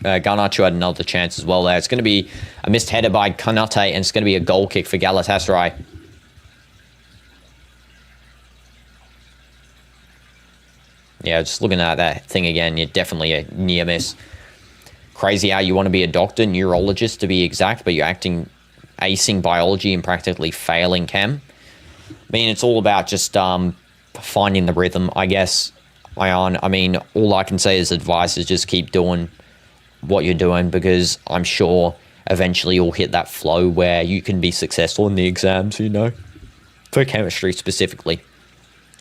Garnacho had another chance as well there. It's going to be a missed header by Kanate, and it's going to be a goal kick for Galatasaray. Yeah, just looking at that thing again, you're definitely a near miss. Crazy how you want to be a doctor, neurologist to be exact, but you're acing biology and practically failing chem. I mean, it's all about just finding the rhythm, I guess. I mean, all I can say is advice is just keep doing what you're doing, because I'm sure eventually you'll hit that flow where you can be successful in the exams, for chemistry specifically.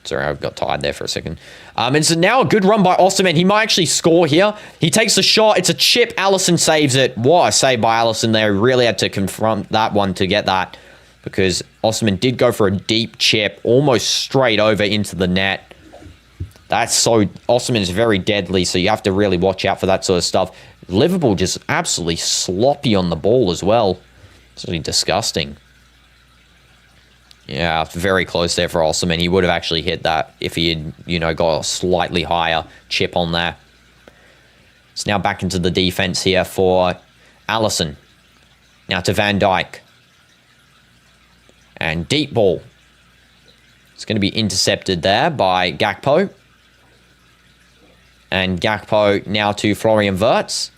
Sorry, I got tired there for a second. And so now a good run by Osterman. He might actually score here. He takes a shot. It's a chip. Allison saves it. What a save by Allison there. Really had to confront that one to get that, because Osterman did go for a deep chip, almost straight over into the net. That's so... Osimhen is very deadly, so you have to really watch out for that sort of stuff. Liverpool just absolutely sloppy on the ball as well. It's really disgusting. Yeah, very close there for Osimhen. He would have actually hit that if he had, you know, got a slightly higher chip on there. It's now back into the defense here for Alisson. Now to Van Dijk. And deep ball. It's going to be intercepted there by Gakpo. And Gakpo now to Florian Wirtz.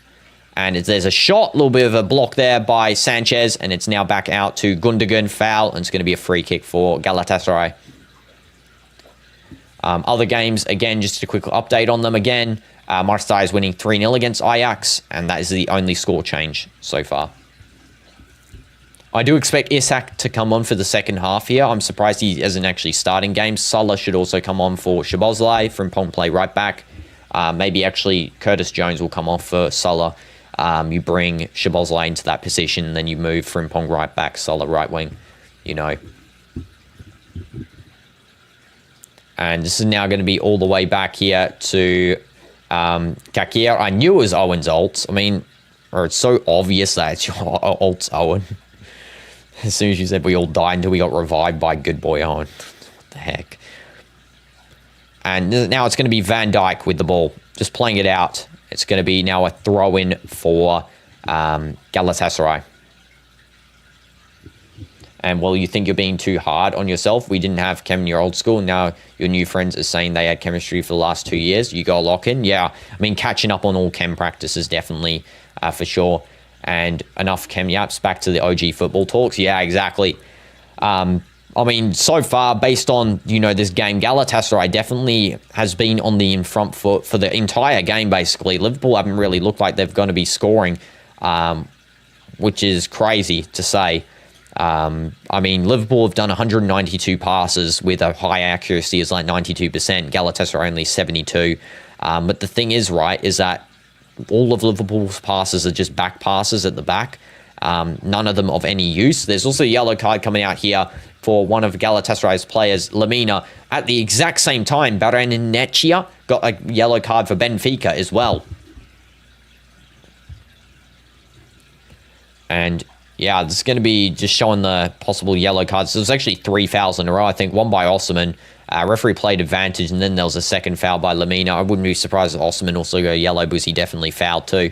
And there's a shot, a little bit of a block there by Sanchez. And it's now back out to Gundogan, foul. And it's going to be a free kick for Galatasaray. Other games, again, just a quick update on them again. Marseille is winning 3-0 against Ajax. And that is the only score change so far. I do expect Isak to come on for the second half here. I'm surprised he isn't actually starting games. Salah should also come on for Szoboszlai. Frimpong play right back. Maybe actually Curtis Jones will come off for Salah. You bring Szoboszlai into that position, then you move Frimpong right back, Salah right wing, you know. And this is now going to be all the way back here to Kakir. I knew it was Owen's ult. I mean, or it's so obvious that it's your ult's Owen. As soon as you said we all died until we got revived by good boy Owen. What the heck? And now it's going to be Van Dijk with the ball. Just playing it out. It's going to be now a throw-in for Galatasaray. And while you think you're being too hard on yourself, we didn't have Chem in your old school. Now your new friends are saying they had chemistry for the last 2 years. You go lock in. Yeah, I mean, catching up on all Chem practices definitely for sure. And enough Chem yaps back to the OG football talks. Yeah, exactly. I mean, so far, based on, you know, this game, Galatasaray definitely has been on the in front foot for the entire game, basically. Liverpool haven't really looked like they're going to be scoring, which is crazy to say. I mean, Liverpool have done 192 passes with a high accuracy is like 92%. Galatasaray only 72. But the thing is, right, is that all of Liverpool's passes are just back passes at the back. None of them of any use. There's also a yellow card coming out here for one of Galatasaray's players, Lemina. At the exact same time, Baranechia got a yellow card for Benfica as well. And yeah, this is going to be just showing the possible yellow cards. There's actually 3 fouls in a row, I think. One by Osimhen. Referee played advantage, and then there was a second foul by Lemina. I wouldn't be surprised if Osimhen also got yellow because he definitely fouled too.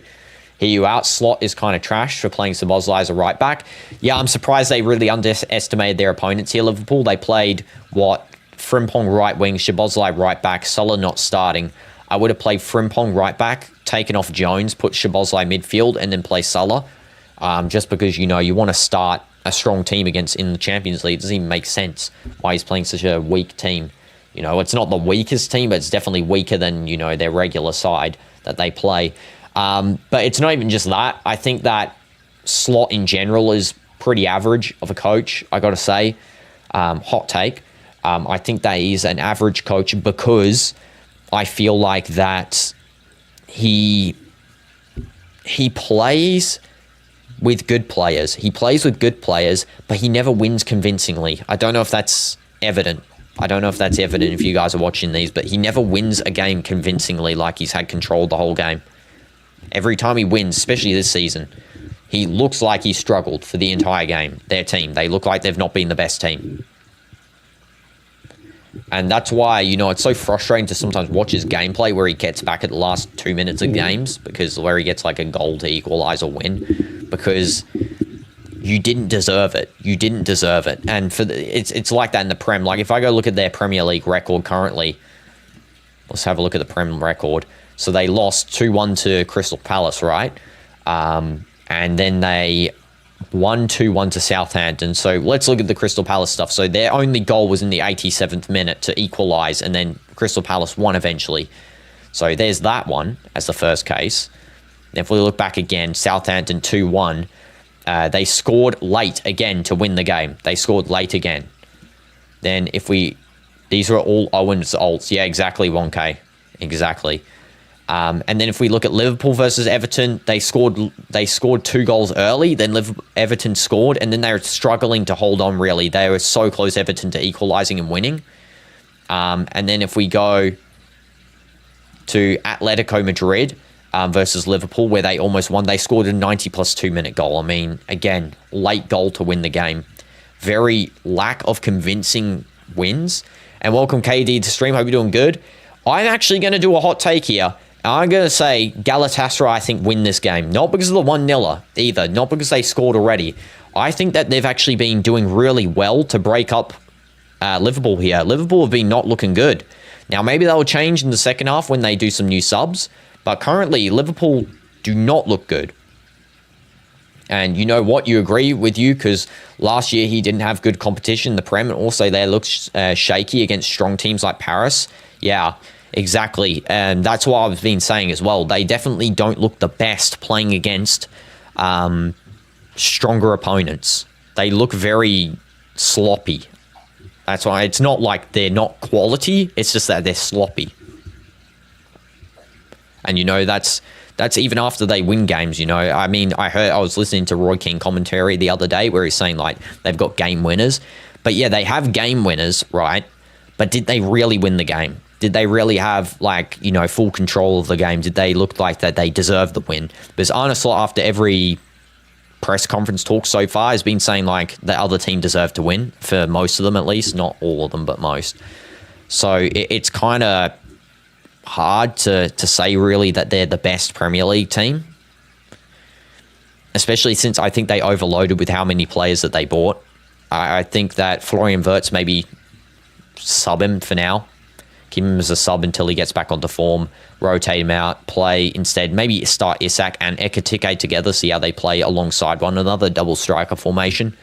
Hear you out. Slot is kind of trash for playing Szoboszlai as a right back. Yeah, I'm surprised they really underestimated their opponents here, Liverpool. They played, Frimpong right wing, Szoboszlai right back, Salah not starting. I would have played Frimpong right back, taken off Jones, put Szoboszlai midfield, and then play Salah. Just because, you know, you want to start a strong team in the Champions League. It doesn't even make sense why he's playing such a weak team. You know, it's not the weakest team, but it's definitely weaker than, you know, their regular side that they play. But it's not even just that. I think that Slot in general is pretty average of a coach, I got to say. Hot take. I think that he's an average coach because I feel like that he plays with good players. He plays with good players, but he never wins convincingly. I don't know if that's evident. If you guys are watching these, but he never wins a game convincingly like he's had control the whole game. Every time he wins, especially this season, he looks like he struggled for the entire game. Their team, they look like they've not been the best team. And that's why, you know, it's so frustrating to sometimes watch his gameplay where he gets back at the last 2 minutes of games, because where he gets like a goal to equalize or win, because you didn't deserve it. And it's like that in the Prem. Like if I go look at their Premier League record currently, let's have a look at the Prem record. So they lost 2-1 to Crystal Palace, right? And then they won 2-1 to Southampton. So let's look at the Crystal Palace stuff. So their only goal was in the 87th minute to equalise, and then Crystal Palace won eventually. So there's that one as the first case. If we look back again, Southampton 2-1. They scored late again to win the game. They scored late again. Then these are all Owen's ults. Yeah, exactly, 1K. Exactly. And then if we look at Liverpool versus Everton, they scored 2 goals early, then Everton scored, and then they were struggling to hold on, really. They were so close, Everton, to equalising and winning. And then if we go to Atletico Madrid versus Liverpool, where they almost won. They scored a 90 plus 2 minute goal. I mean, again, late goal to win the game. Very lack of convincing wins. And welcome, KD, to stream. Hope you're doing good. I'm actually going to do a hot take here. I'm going to say Galatasaray, I think, win this game. Not because of the 1-0 either. Not because they scored already. I think that they've actually been doing really well to break up Liverpool here. Liverpool have been not looking good. Now, maybe that will change in the second half when they do some new subs. But currently, Liverpool do not look good. And you know what? You agree with you because last year he didn't have good competition in the Prem. And also, they looked shaky against strong teams like Paris. Yeah, exactly. And that's what I've been saying as well. They definitely don't look the best playing against stronger opponents. They look very sloppy. That's why it's not like they're not quality. It's just that they're sloppy. And, you know, that's even after they win games, you know. I mean, I was listening to Roy King commentary the other day where he's saying, like, they've got game winners. But, yeah, they have game winners, right? But did they really win the game? Did they really have, like, you know, full control of the game? Did they look like that they deserved the win? Because Arne Slot, after every press conference talk so far, has been saying, like, the other team deserved to win, for most of them at least. Not all of them, but most. So it's kind of hard to say really that they're the best Premier League team, especially since I think they overloaded with how many players that they bought. I think that Florian Wirtz maybe sub him for now, keep him as a sub until he gets back onto form, rotate him out, play instead, maybe start Isak and Ekitike together, see how they play alongside one another, double striker formation.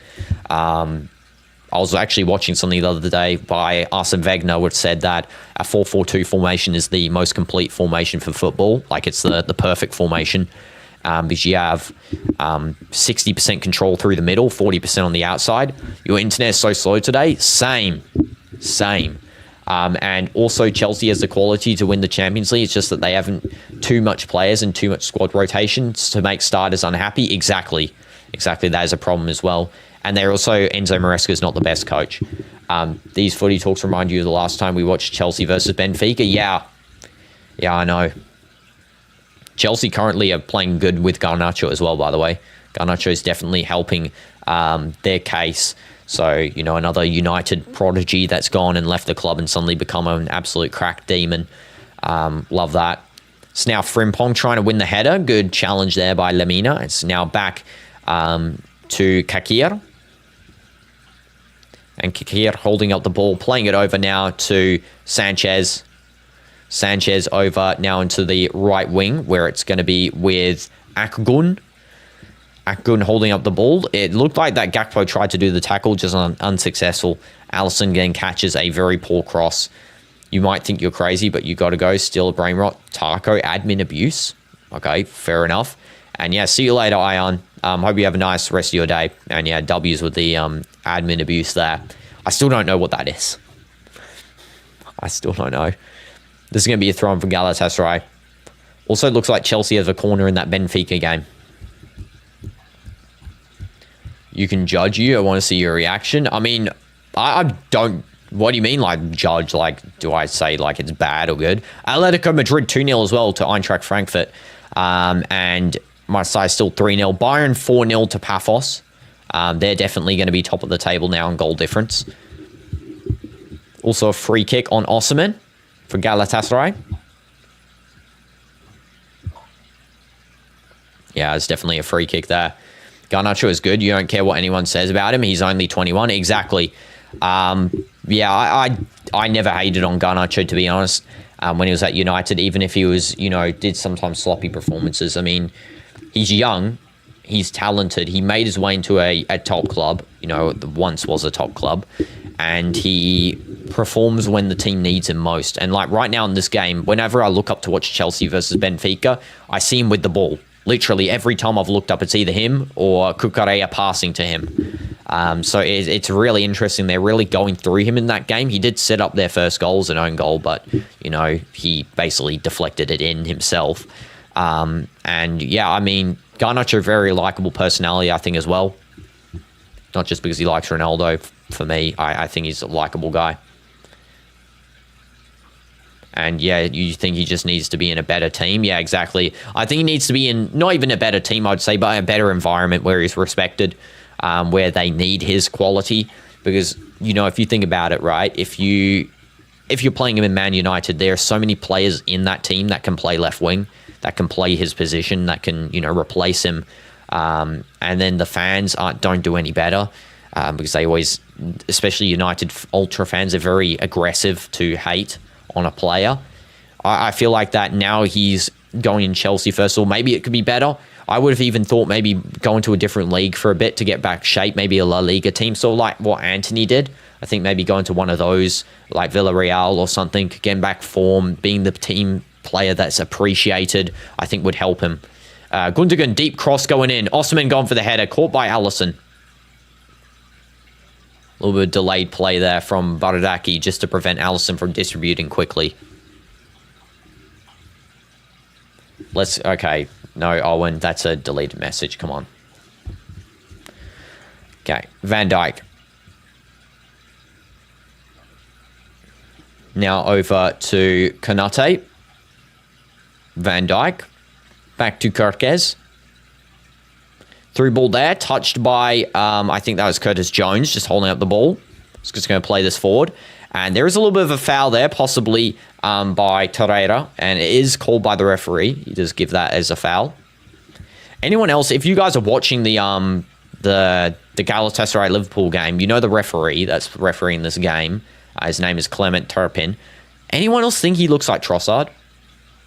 I was actually watching something the other day by Arsene Wenger, which said that a 4-4-2 formation is the most complete formation for football. Like, it's the perfect formation because you have 60% control through the middle, 40% on the outside. Your internet is so slow today. Same. And also Chelsea has the quality to win the Champions League. It's just that they haven't too much players and too much squad rotations to make starters unhappy. Exactly. That is a problem as well. And they're also, Enzo Maresca is not the best coach. These footy talks remind you of the last time we watched Chelsea versus Benfica. Yeah, I know. Chelsea currently are playing good with Garnacho as well, by the way. Garnacho is definitely helping their case. So, you know, another United prodigy that's gone and left the club and suddenly become an absolute crack demon. Love that. It's now Frimpong trying to win the header. Good challenge there by Lemina. It's now back to Kakir. And Kakir holding up the ball, playing it over now to Sanchez. Sanchez over now into the right wing, where it's going to be with Akgun. Akgun holding up the ball. It looked like that Gakpo tried to do the tackle, just unsuccessful. Allison again catches a very poor cross. You might think you're crazy, but you got to go. Still a brain rot. Tarko, admin abuse. Okay, fair enough. And yeah, see you later, Ion. Hope you have a nice rest of your day. And yeah, W's with the admin abuse there. I still don't know what that is. I still don't know. This is going to be a throw-in from Galatasaray. Also looks like Chelsea has a corner in that Benfica game. You can judge you. I want to see your reaction. I mean, I don't... What do you mean, like, judge? Like, do I say, like, it's bad or good? Atletico Madrid 2-0 as well to Eintracht Frankfurt. And Marseille still 3-0. Bayern 4-0 to Pafos. They're definitely going to be top of the table now in goal difference. Also a free kick on Osimhen for Galatasaray. Yeah, it's definitely a free kick there. Garnacho is good. You don't care what anyone says about him. He's only 21. Exactly. Yeah, I never hated on Garnacho, to be honest, when he was at United, even if he was, you know, did sometimes sloppy performances. I mean, he's young. He's talented. He made his way into a top club, you know, once was a top club, and he performs when the team needs him most. And like right now in this game, whenever I look up to watch Chelsea versus Benfica, I see him with the ball. Literally every time I've looked up, it's either him or Cucurella passing to him. So it's really interesting. They're really going through him in that game. He did set up their first goal as an own goal, but, you know, he basically deflected it in himself. And yeah, I mean, Garnacho, very likable personality, I think, as well. Not just because he likes Ronaldo. For me, I think he's a likable guy. And yeah, you think he just needs to be in a better team? Yeah, exactly. I think he needs to be in not even a better team, I'd say, but a better environment where he's respected, where they need his quality. Because, if you think about it, right, if you're playing him in Man United, there are so many players in that team that can play left wing, that can play his position, that can, replace him. And then the fans don't do any better because they always, especially United ultra fans, are very aggressive to hate on a player. I feel like that now he's going in Chelsea first of all. Maybe it could be better. I would have even thought maybe going to a different league for a bit to get back shape, maybe a La Liga team, sort of like what Anthony did. I think maybe going to one of those, like Villarreal or something, getting back form, being the team player that's appreciated, I think would help him. Gundogan, deep cross going in. Osimhen gone for the header, caught by Alisson. A little bit of delayed play there from Baradaki just to prevent Alisson from distributing quickly. Okay. No, Owen, that's a deleted message. Come on. Okay, Van Dijk. Now over to Konate. Van Dijk. Back to Kerkez. Through ball there, touched by, I think that was Curtis Jones, just holding up the ball. He's just going to play this forward. And there is a little bit of a foul there, possibly by Torreira, and it is called by the referee. He does give that as a foul. Anyone else, if you guys are watching the Galatasaray Liverpool game, the referee that's refereeing this game. His name is Clement Turpin. Anyone else think he looks like Trossard?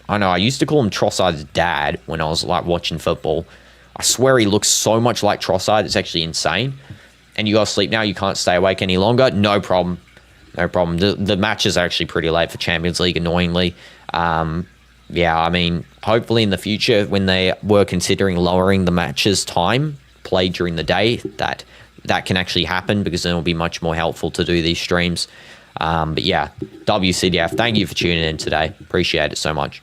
I know, I used to call him Trossard's dad when I was watching football. I swear he looks so much like Trossard. It's actually insane. And you got to sleep now. You can't stay awake any longer. No problem. No problem. The matches are actually pretty late for Champions League, annoyingly. Yeah, I mean, hopefully in the future, when they were considering lowering the matches time played during the day, that can actually happen, because then it'll be much more helpful to do these streams. But yeah, WCDF, thank you for tuning in today. Appreciate it so much.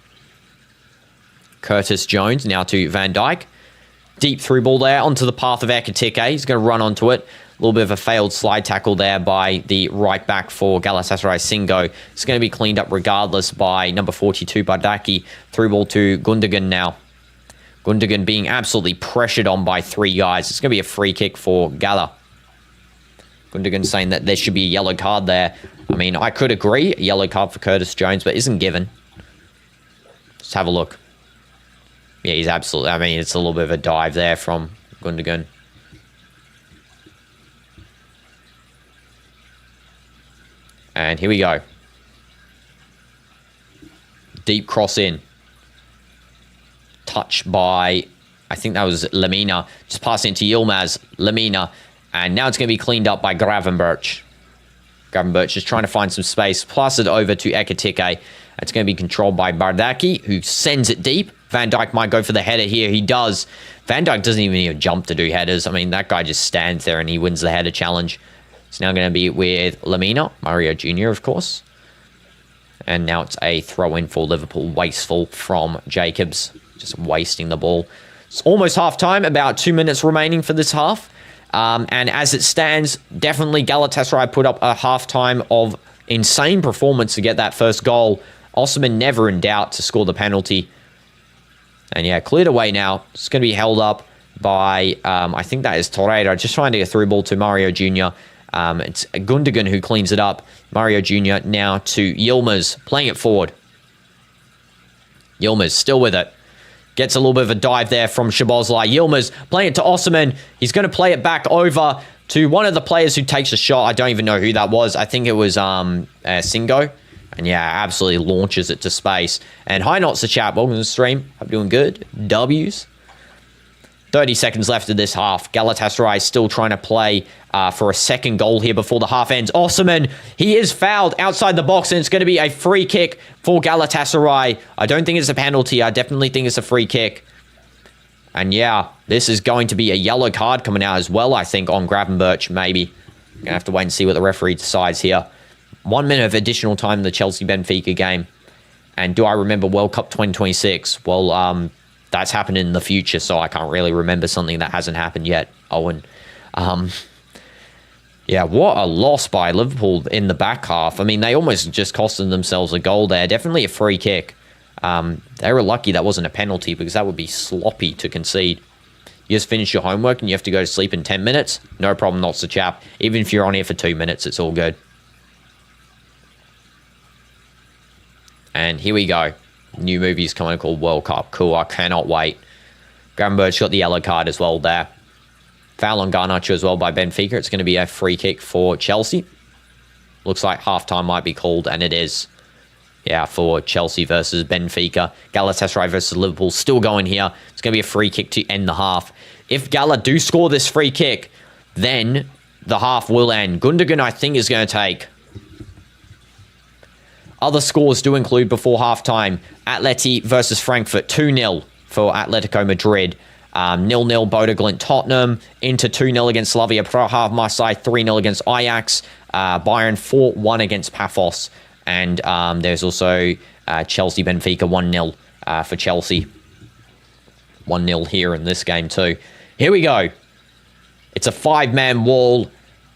Curtis Jones now to Van Dijk. Deep through ball there onto the path of Ekitike. He's going to run onto it. A little bit of a failed slide tackle there by the right back for Galatasaray, Singo. It's going to be cleaned up regardless by number 42, Bardaki. Through ball to Gundogan now. Gundogan being absolutely pressured on by three guys. It's going to be a free kick for Gala. Gundogan saying that there should be a yellow card there. I mean, I could agree. A yellow card for Curtis Jones, but isn't given. Let's have a look. Yeah, he's absolutely... I mean, it's a little bit of a dive there from Gundogan. And here we go. Deep cross in. Touch by... I think that was Lemina. Just passing it to Yilmaz. Lemina. And now it's going to be cleaned up by Gravenberch. Gravenberch just trying to find some space. Pass it over to Ekitike. It's going to be controlled by Bardaki, who sends it deep. Van Dijk might go for the header here. He does. Van Dijk doesn't even need to jump to do headers. I mean, that guy just stands there and he wins the header challenge. It's now going to be with Lemina, Mario Jr., of course. And now it's a throw-in for Liverpool. Wasteful from Jacobs. Just wasting the ball. It's almost half-time. About 2 minutes remaining for this half. And as it stands, definitely Galatasaray put up a half-time of insane performance to get that first goal. Osimhen never in doubt to score the penalty. And yeah, cleared away now. It's going to be held up by, I think that is Torreira, just trying to get a through ball to Mario Jr. It's Gundogan who cleans it up. Mario Jr. now to Yilmaz, playing it forward. Yilmaz still with it. Gets a little bit of a dive there from Szoboszlai. Yilmaz playing it to Osimhen. He's going to play it back over to one of the players who takes a shot. I don't even know who that was. I think it was Singo. And yeah, absolutely launches it to space. And hi, Not So Chat. Welcome to the stream. Hope you're doing good. W's. 30 seconds left of this half. Galatasaray still trying to play for a second goal here before the half ends. Osimhen, he is fouled outside the box, and it's going to be a free kick for Galatasaray. I don't think it's a penalty. I definitely think it's a free kick. And yeah, this is going to be a yellow card coming out as well, I think, on Gravenberch, maybe. Going to have to wait and see what the referee decides here. 1 minute of additional time in the Chelsea-Benfica game. And do I remember World Cup 2026? Well, that's happened in the future, so I can't really remember something that hasn't happened yet, Owen. Yeah, what a loss by Liverpool in the back half. I mean, they almost just costed themselves a goal there. Definitely a free kick. They were lucky that wasn't a penalty because that would be sloppy to concede. You just finish your homework and you have to go to sleep in 10 minutes. No problem, not so chap. Even if you're on here for 2 minutes, it's all good. And here we go. New movie's coming called World Cup. Cool, I cannot wait. Gravenberch got the yellow card as well there. Foul on Garnacho as well by Benfica. It's going to be a free kick for Chelsea. Looks like halftime might be called, and it is. Yeah, for Chelsea versus Benfica. Galatasaray versus Liverpool still going here. It's going to be a free kick to end the half. If Gala do score this free kick, then the half will end. Gundogan, I think, is going to take. Other scores do include before halftime. Atleti versus Frankfurt, 2-0 for Atletico Madrid. 0-0 Bodo Glimt Tottenham. Inter 2-0 against Slavia Prague. Marseille 3-0 against Ajax. Bayern 4-1 against Pafos. And there's also Chelsea Benfica 1-0 for Chelsea. 1-0 here in this game too. Here we go. It's a 5-man wall.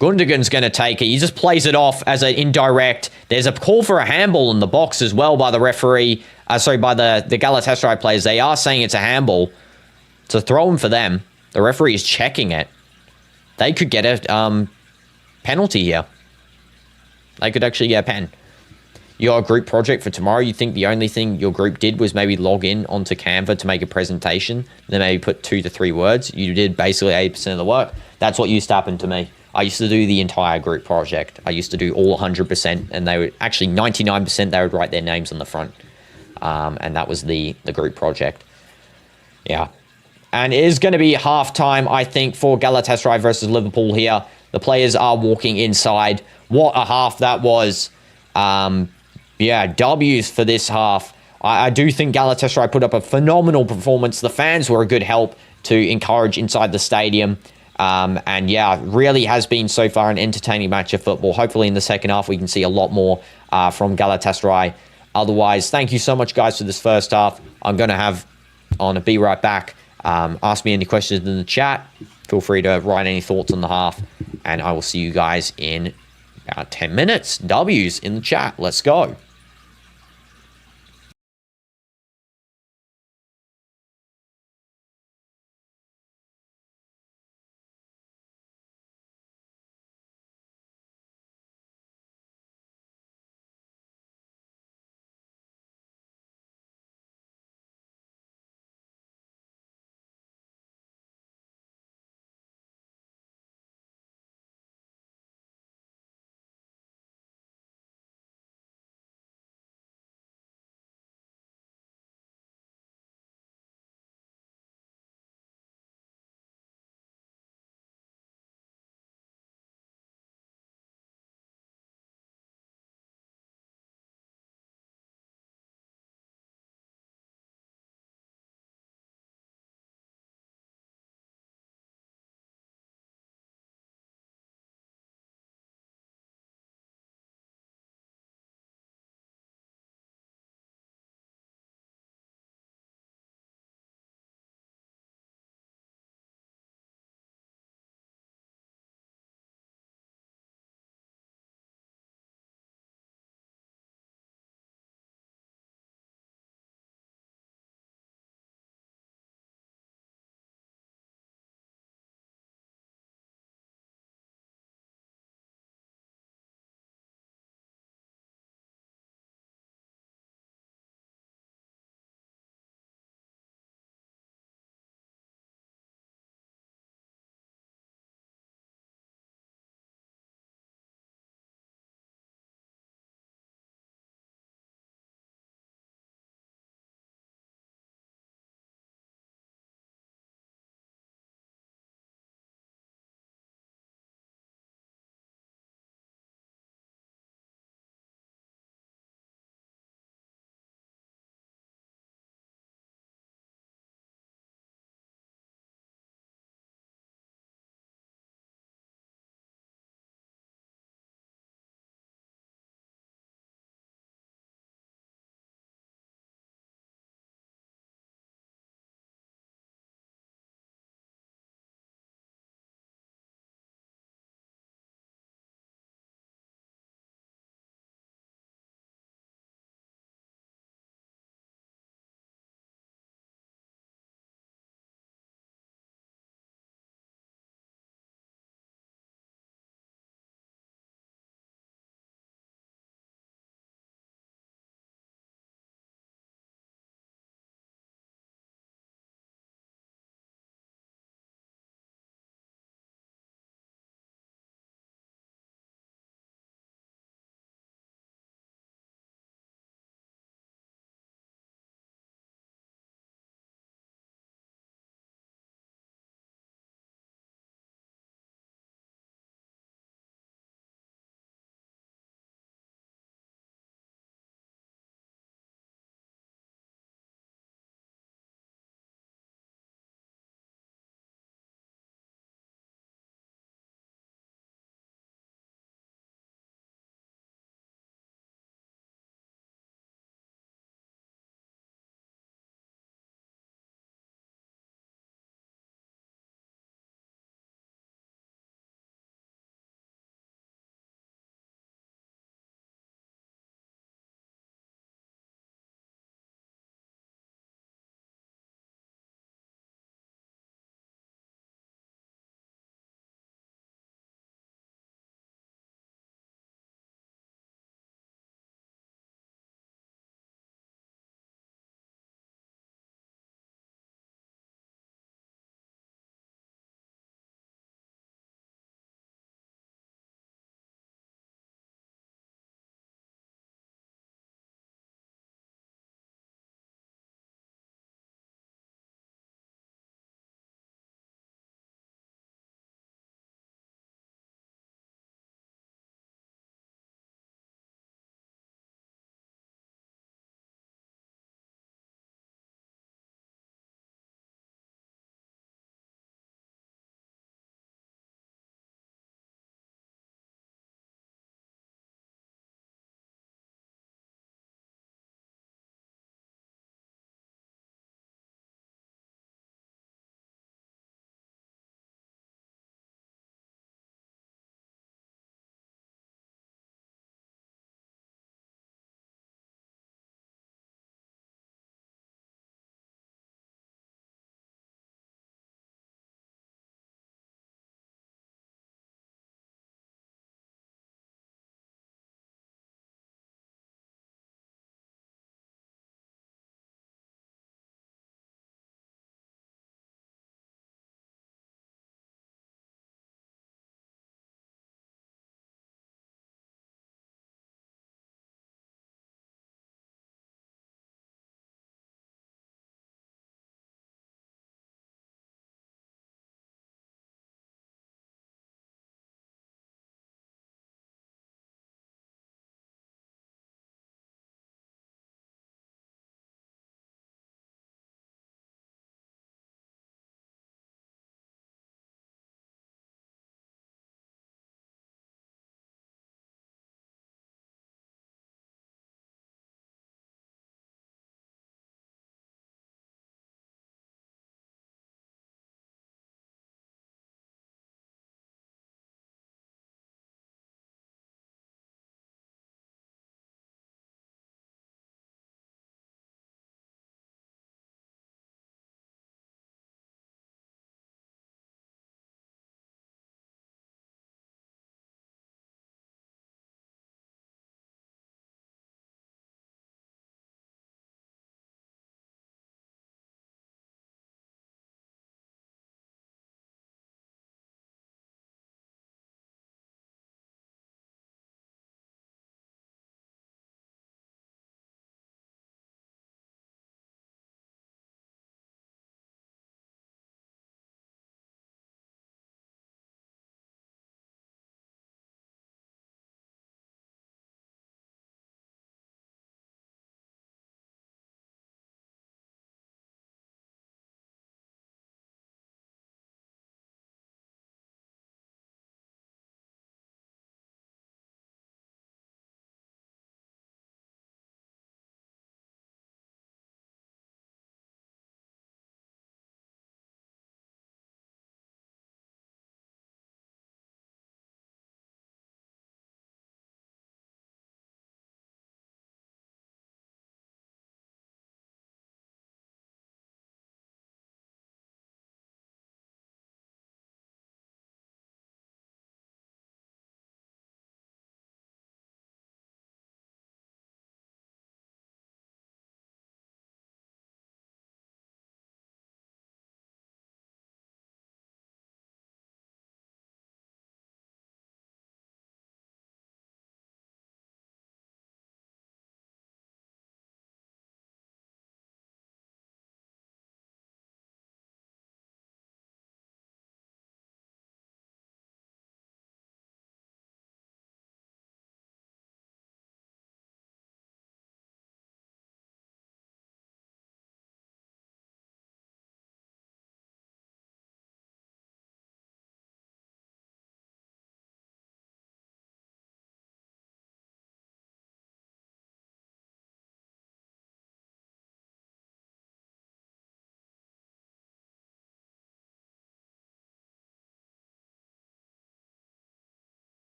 Gundogan's going to take it. He just plays it off as an indirect. There's a call for a handball in the box as well by the referee. By the Galatasaray players. They are saying it's a handball. It's a throw-in for them. The referee is checking it. They could get a penalty here. They could actually get a pen. Your group project for tomorrow, you think the only thing your group did was maybe log in onto Canva to make a presentation, then maybe put 2 to 3 words. You did basically 80% of the work. That's what used to happen to me. I used to do the entire group project. I used to do all 100%, and they would actually 99%. They would write their names on the front, and that was the group project. Yeah, and it is going to be halftime, I think, for Galatasaray versus Liverpool here. The players are walking inside. What a half that was. Yeah, W's for this half. I do think Galatasaray put up a phenomenal performance. The fans were a good help to encourage inside the stadium. And yeah, really has been so far an entertaining match of football. Hopefully in the second half we can see a lot more from Galatasaray. Otherwise, thank you so much, guys, for this first half. I'm going to have on a Be Right Back. Ask me any questions in the chat. Feel free to write any thoughts on the half. And I will see you guys in about 10 minutes. W's in the chat. Let's go.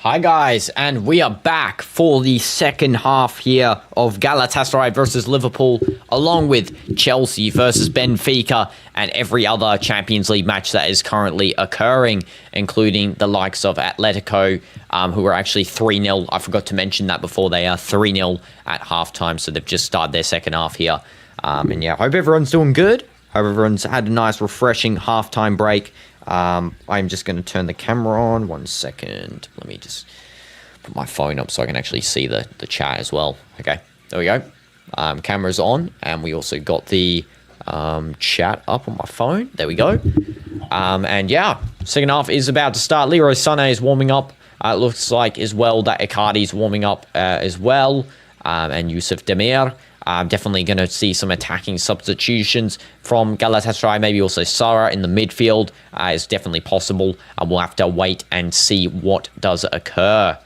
Hi guys, and we are back for the second half here of Galatasaray versus Liverpool, along with Chelsea versus Benfica and every other Champions League match that is currently occurring, including the likes of Atletico, who are actually 3-0. I forgot to mention that before. They are 3-0 at halftime, so they've just started their second half here. And yeah, hope everyone's doing good. Hope everyone's had a nice, refreshing halftime break. I'm just going to turn the camera on. 1 second. Let me just put my phone up so I can actually see the chat as well. Okay, there we go. Camera's on, and we also got the chat up on my phone. There we go. And yeah, second half is about to start. Leroy Sané is warming up. It looks like as well that Icardi's warming up as well. And Yusuf Demir. Definitely going to see some attacking substitutions from Galatasaray. Maybe also Sara in the midfield is definitely possible. We'll have to wait and see what does occur.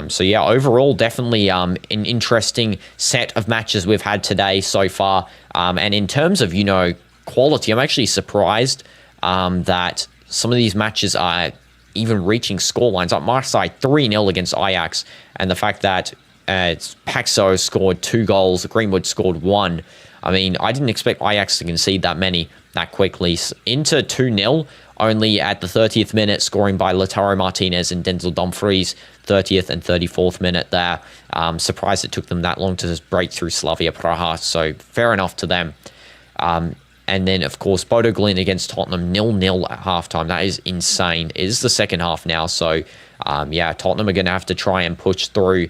So yeah, overall, definitely an interesting set of matches we've had today so far. And in terms of, quality, I'm actually surprised that some of these matches are even reaching scorelines. Like Marseille 3-0 against Ajax, and the fact that Paxo scored 2 goals, Greenwood scored 1. I mean, I didn't expect Ajax to concede that many that quickly. Into 2-0, only at the 30th minute, scoring by Lautaro Martinez and Denzel Dumfries, 30th and 34th minute there. Surprised it took them that long to break through Slavia Prague, so fair enough to them. And then, of course, Bodo Glimt against Tottenham, 0-0 at halftime. That is insane. It is the second half now, so yeah, Tottenham are going to have to try and push through.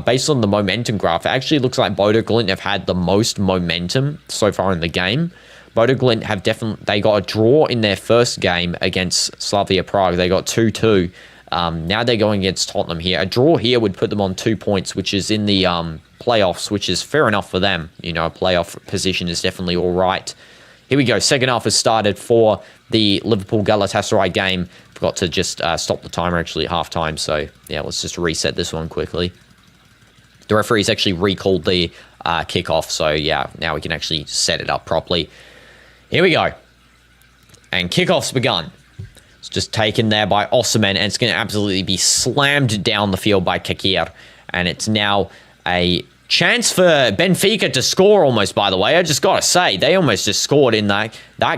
Based on the momentum graph, it actually looks like Bodo Glimt have had the most momentum so far in the game. Bodo Glimt have they got a draw in their first game against Slavia Prague. They got 2-2. Now they're going against Tottenham here. A draw here would put them on 2 points, which is in the playoffs, which is fair enough for them. Playoff position is definitely all right. Here we go. Second half has started for the Liverpool-Galatasaray game. Forgot to just stop the timer actually at halftime. So, yeah, let's just reset this one quickly. The referee's actually recalled the kickoff. So, yeah, now we can actually set it up properly. Here we go. And kickoff's begun. It's just taken there by Osimhen, and it's going to absolutely be slammed down the field by Kakir. And it's now a chance for Benfica to score almost, by the way. I just got to say, they almost just scored in that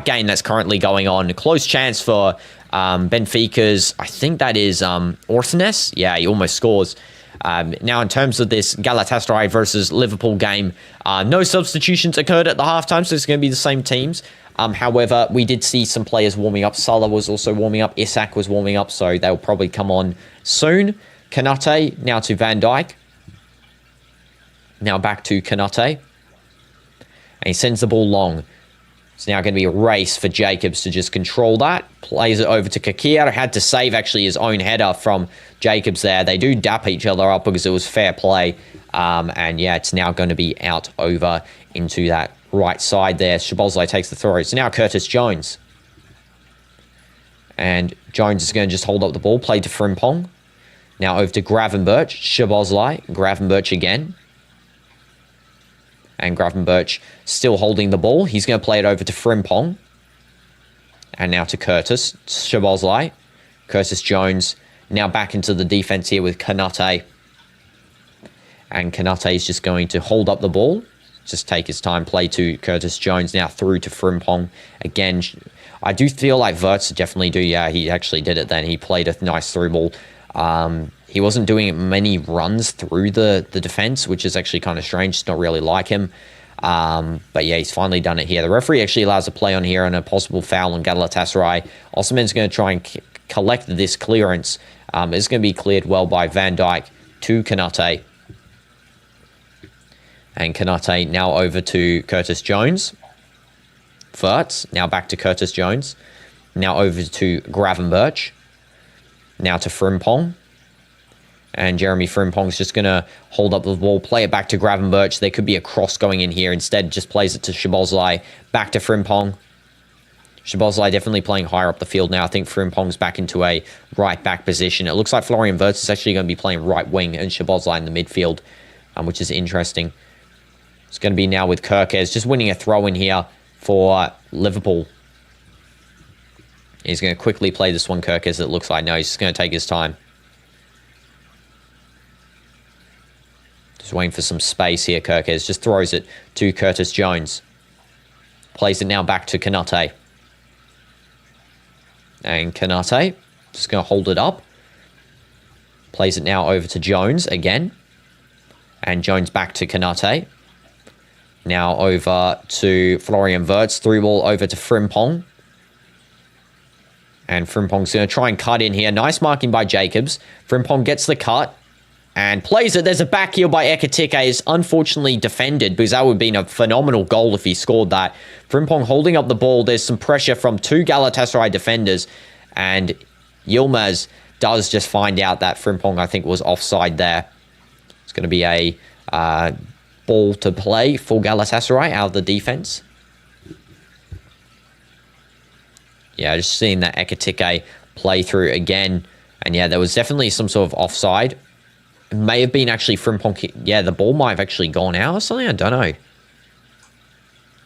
game that's currently going on. A close chance for Benfica's, I think that is Orsenes. Yeah, he almost scores. Now, in terms of this Galatasaray versus Liverpool game, no substitutions occurred at the halftime, so it's going to be the same teams. However, we did see some players warming up. Salah was also warming up. Isak was warming up, so they'll probably come on soon. Kanate now to Van Dijk. Now back to Kanate. And he sends the ball long. It's now going to be a race for Jacobs to just control that. Plays it over to Kakir. Had to save actually his own header from Jacobs there. They do dap each other up because it was fair play. And yeah, it's now going to be out over into that right side there. Szoboszlai takes the throw. It's now Curtis Jones. And Jones is going to just hold up the ball. Play to Frimpong. Now over to Gravenberch. Szoboszlai. Gravenberch again. And Gravenberch still holding the ball. He's going to play it over to Frimpong. And now to Curtis. Szoboszlai. Curtis Jones. Now back into the defense here with Kanate. And Kanate is just going to hold up the ball. Just take his time. Play to Curtis Jones. Now through to Frimpong. Again, I do feel like Wirtz definitely do. Yeah, he actually did it then. He played a nice through ball. He wasn't doing many runs through the defense, which is actually kind of strange. It's not really like him. But yeah, he's finally done it here. The referee actually allows a play on here and a possible foul on Galatasaray. Osimhen's going to try and collect this clearance. It's going to be cleared well by Van Dijk to Kanate. And Kanate now over to Curtis Jones. Wirtz, now back to Curtis Jones. Now over to Gravenberch. Now to Frimpong. And Jeremy Frimpong's just going to hold up the ball, play it back to Gravenberch. There could be a cross going in here. Instead, just plays it to Szoboszlai. Back to Frimpong. Szoboszlai definitely playing higher up the field now. I think Frimpong's back into a right-back position. It looks like Florian Wirtz is actually going to be playing right wing and Szoboszlai in the midfield, which is interesting. It's going to be now with Kerkez, just winning a throw in here for Liverpool. He's going to quickly play this one, Kerkez, it looks like. No, he's just going to take his time. Just waiting for some space here. Kirkes just throws it to Curtis Jones. Plays it now back to Kanate. And Kanate just going to hold it up. Plays it now over to Jones again. And Jones back to Kanate. Now over to Florian Wirtz. Through ball over to Frimpong. And Frimpong's going to try and cut in here. Nice marking by Jacobs. Frimpong gets the cut. And plays it. There's a back heel by Ekitike. It's unfortunately defended because that would have been a phenomenal goal if he scored that. Frimpong holding up the ball. There's some pressure from two Galatasaray defenders. And Yilmaz does just find out that Frimpong, I think, was offside there. It's going to be a ball to play for Galatasaray out of the defense. Yeah, just seeing that Ekitike play through again. And yeah, there was definitely some sort of offside. It may have been actually Frimpong. Yeah, the ball might have actually gone out or something. I don't know.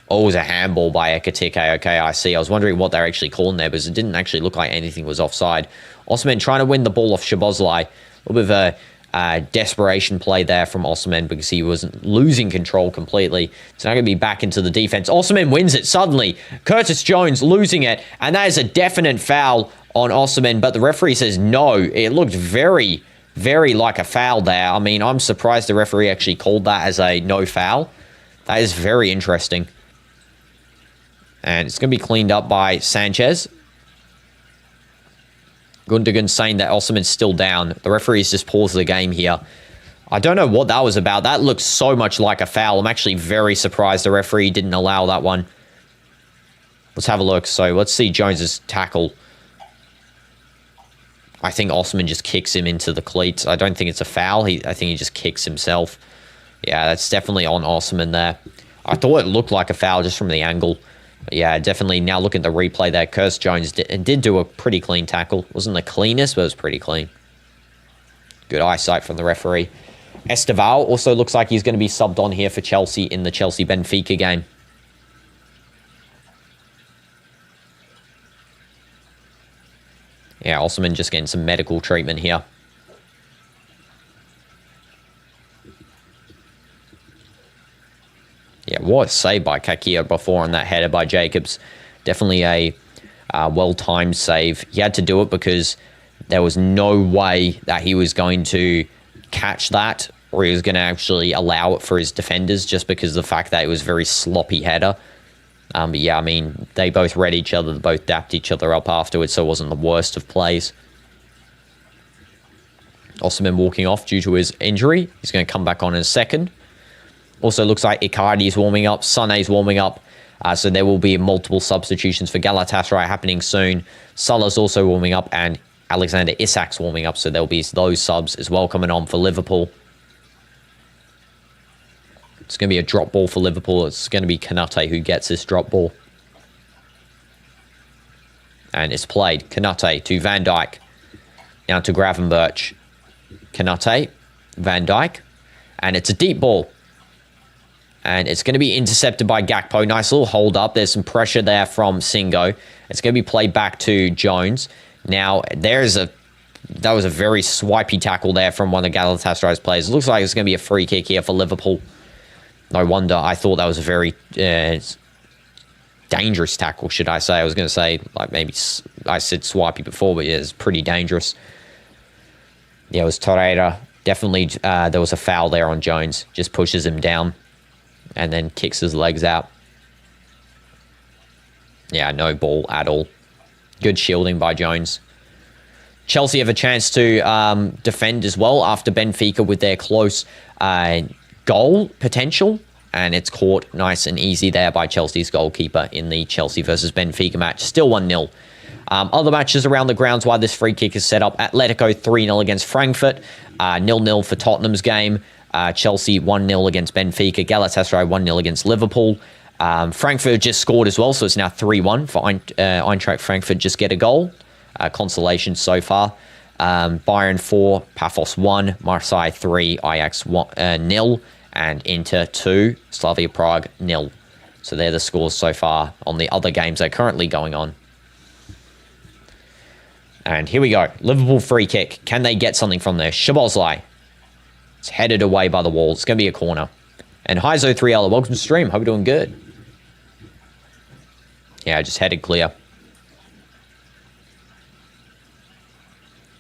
Oh, it was a handball by Ekitike. Okay, I see. I was wondering what they're actually calling there because it didn't actually look like anything was offside. Osman trying to win the ball off Szoboszlai. A little bit of a desperation play there from Osman because he was losing control completely. It's now going to be back into the defense. Osman wins it suddenly. Curtis Jones losing it. And that is a definite foul on Osman. But the referee says no. It looked very like a foul there. I mean, I'm surprised the referee actually called that as a no foul. That is very interesting. And it's going to be cleaned up by Sanchez. Gundogan saying that Osman's still down. The referee's just paused the game here. I don't know what that was about. That looks so much like a foul. I'm actually very surprised the referee didn't allow that one. Let's have a look. So let's see Jones's tackle. I think Osman just kicks him into the cleats. I don't think it's a foul. I think he just kicks himself. Yeah, that's definitely on Osman there. I thought it looked like a foul just from the angle. But yeah, definitely now look at the replay there. Curtis Jones did do a pretty clean tackle. Wasn't the cleanest, but it was pretty clean. Good eyesight from the referee. Esteval also looks like he's going to be subbed on here for Chelsea in the Chelsea-Benfica game. Yeah, Osman just getting some medical treatment here. Yeah, what a save by Kakia before on that header by Jacobs. Definitely a well-timed save. He had to do it because there was no way that he was going to catch that or he was going to actually allow it for his defenders just because of the fact that it was a very sloppy header. But yeah, I mean, they both read each other, they both dapped each other up afterwards, so it wasn't the worst of plays. Osman walking off due to his injury. He's going to come back on in a second. Also looks like Icardi is warming up, Sané is warming up, so there will be multiple substitutions for Galatasaray happening soon. Salah's also warming up, and Alexander Isak's warming up, so there'll be those subs as well coming on for Liverpool. It's going to be a drop ball for Liverpool. It's going to be Kanate who gets this drop ball. And it's played. Kanate to Van Dijk. Now to Gravenberch. Kanate. Van Dijk. And it's a deep ball. And it's going to be intercepted by Gakpo. Nice little hold up. There's some pressure there from Singo. It's going to be played back to Jones. Now, that was a very swipey tackle there from one of Galatasaray's players. It looks like it's going to be a free kick here for Liverpool. No wonder. I thought that was a very dangerous tackle, should I say. I was going to say, like, maybe I said swipey before, but yeah, it's pretty dangerous. Yeah, it was Torreira. Definitely, there was a foul there on Jones. Just pushes him down and then kicks his legs out. Yeah, no ball at all. Good shielding by Jones. Chelsea have a chance to defend as well after Benfica with their close goal potential, and it's caught nice and easy there by Chelsea's goalkeeper in the Chelsea versus Benfica match. Still 1-0. Other matches around the grounds while this free kick is set up. Atletico 3-0 against Frankfurt. 0-0 for Tottenham's game. Chelsea 1-0 against Benfica. Galatasaray 1-0 against Liverpool. Frankfurt just scored as well, so it's now 3-1 for Eintracht Frankfurt. Just get a goal. Consolation so far. Bayern 4, Pafos 1, Marseille 3, Ajax 0, and Inter 2, Slavia Prague 0. So they're the scores so far on the other games that are currently going on. And here we go. Liverpool free kick. Can they get something from there? Szoboszlai. It's headed away by the wall. It's going to be a corner. And hi Zo3L, welcome to the stream. Hope you're doing good. Yeah, just headed clear.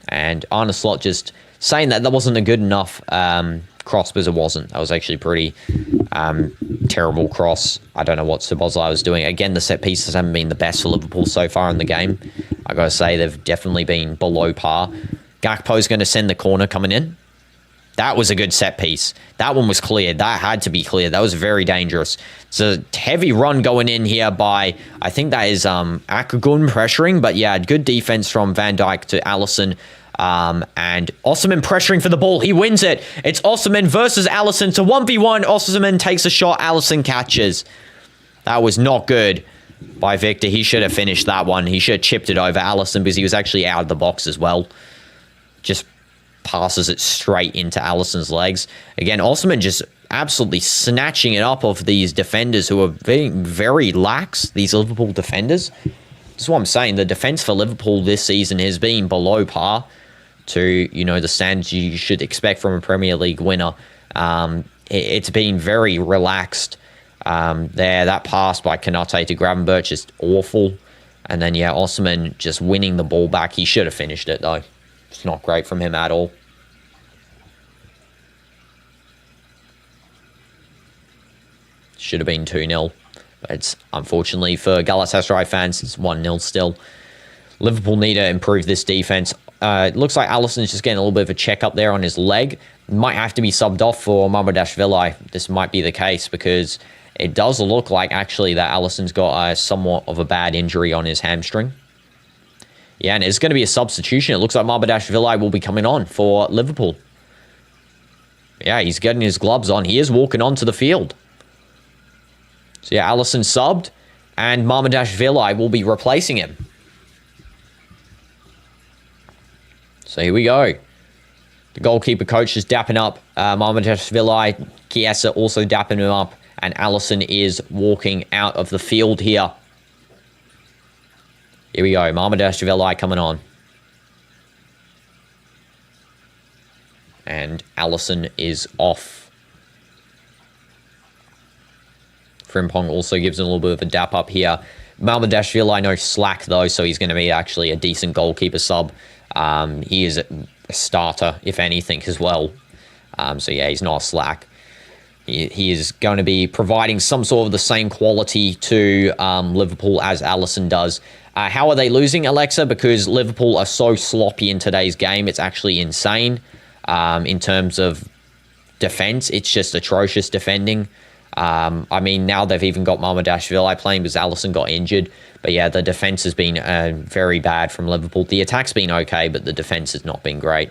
And Arne Slot just saying that wasn't a good enough cross, because it wasn't. That was actually pretty terrible cross. I don't know what Szoboszlai was doing. Again, the set pieces haven't been the best for Liverpool so far in the game. I got to say, they've definitely been below par. Gakpo's going to send the corner coming in. That was a good set piece. That one was cleared. That had to be cleared. That was very dangerous. It's a heavy run going in here by, I think that is Akgun pressuring. But yeah, good defense from Van Dijk to Alisson. And Osimhen pressuring for the ball. He wins it. It's Osimhen versus Alisson. So 1v1. Osimhen takes a shot. Alisson catches. That was not good by Victor. He should have finished that one. He should have chipped it over Alisson because he was actually out of the box as well. Just passes it straight into Alisson's legs. Again, Osimhen just absolutely snatching it up of these defenders who are being very lax, these Liverpool defenders. That's what I'm saying. The defense for Liverpool this season has been below par to, you know, the standards you should expect from a Premier League winner. It's been very relaxed there. That pass by Konate to Gravenberch is awful. And then, yeah, Osimhen just winning the ball back. He should have finished it, though. It's not great from him at all. Should have been 2-0. But it's, unfortunately for Galatasaray fans, it's 1-0 still. Liverpool need to improve this defense. It looks like Alisson's just getting a little bit of a check-up there on his leg. Might have to be subbed off for Mamardashvili. This might be the case because it does look like actually that Alisson's got somewhat of a bad injury on his hamstring. Yeah, and it's going to be a substitution. It looks like Mamardashvili will be coming on for Liverpool. Yeah, he's getting his gloves on. He is walking onto the field. So yeah, Alisson subbed, and Mamardashvili will be replacing him. So here we go. The goalkeeper coach is dapping up Mamardashvili. Chiesa also dapping him up, and Alisson is walking out of the field here. Here we go, Mamardashvili coming on. And Alisson is off. Frimpong also gives him a little bit of a dap up here. Mamardashvili, no slack though, so he's going to be actually a decent goalkeeper sub. He is a starter, if anything, as well. So yeah, he's not slack. He is going to be providing some sort of the same quality to Liverpool as Alisson does. How are they losing, Alexa? Because Liverpool are so sloppy in today's game. It's actually insane. In terms of defense, it's just atrocious defending. I mean, now they've even got Mamardashvili playing because Alisson got injured. But yeah, the defense has been very bad from Liverpool. The attack's been okay, but the defense has not been great.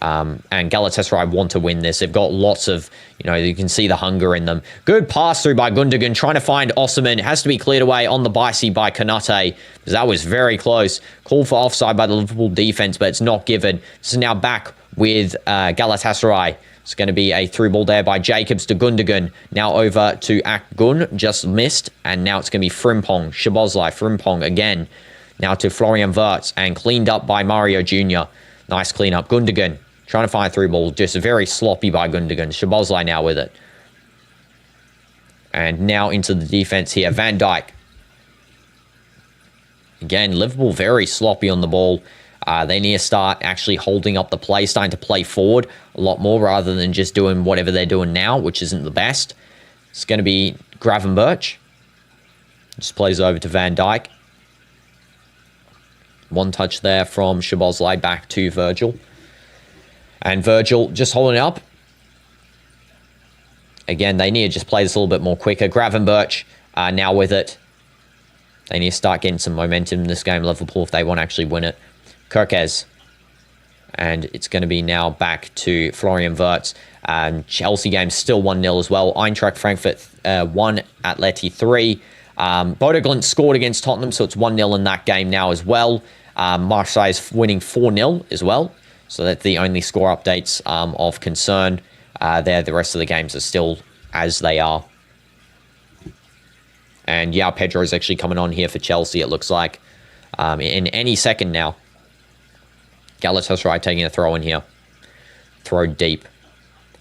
And Galatasaray want to win this. They've got lots of, you know, you can see the hunger in them. Good pass through by Gundogan, trying to find Osimhen. It has to be cleared away on the bicy by Konate, because that was very close. Called for offside by the Liverpool defense, but it's not given. This is now back with Galatasaray. It's going to be a through ball there by Jacobs to Gundogan. Now over to Akgun, just missed. And now it's going to be Frimpong, Szoboszlai, Frimpong again. Now to Florian Wirtz, and cleaned up by Mario Jr. Nice clean up. Gundogan trying to find a through ball. Just very sloppy by Gundogan. Szoboszlai now with it. And now into the defense here. Van Dijk. Again, Liverpool very sloppy on the ball. They need to start actually holding up the play, starting to play forward a lot more rather than just doing whatever they're doing now, which isn't the best. It's going to be Gravenberch. Just plays over to Van Dijk. One touch there from Szoboszlai back to Virgil. And Virgil just holding it up. Again, they need to just play this a little bit more quicker. Gravenberch now with it. They need to start getting some momentum in this game, Liverpool, if they want to actually win it. Kerkez. And it's going to be now back to Florian Wirtz. Chelsea game still 1-0 as well. Eintracht Frankfurt 1, Atleti 3. Bodo Glimt scored against Tottenham, so it's 1-0 in that game now as well. Marseille is winning 4-0 as well. So that's the only score updates of concern there. The rest of the games are still as they are. And yeah, Pedro is actually coming on here for Chelsea, it looks like. In any second now. Galatasaray taking a throw in here. Throw deep.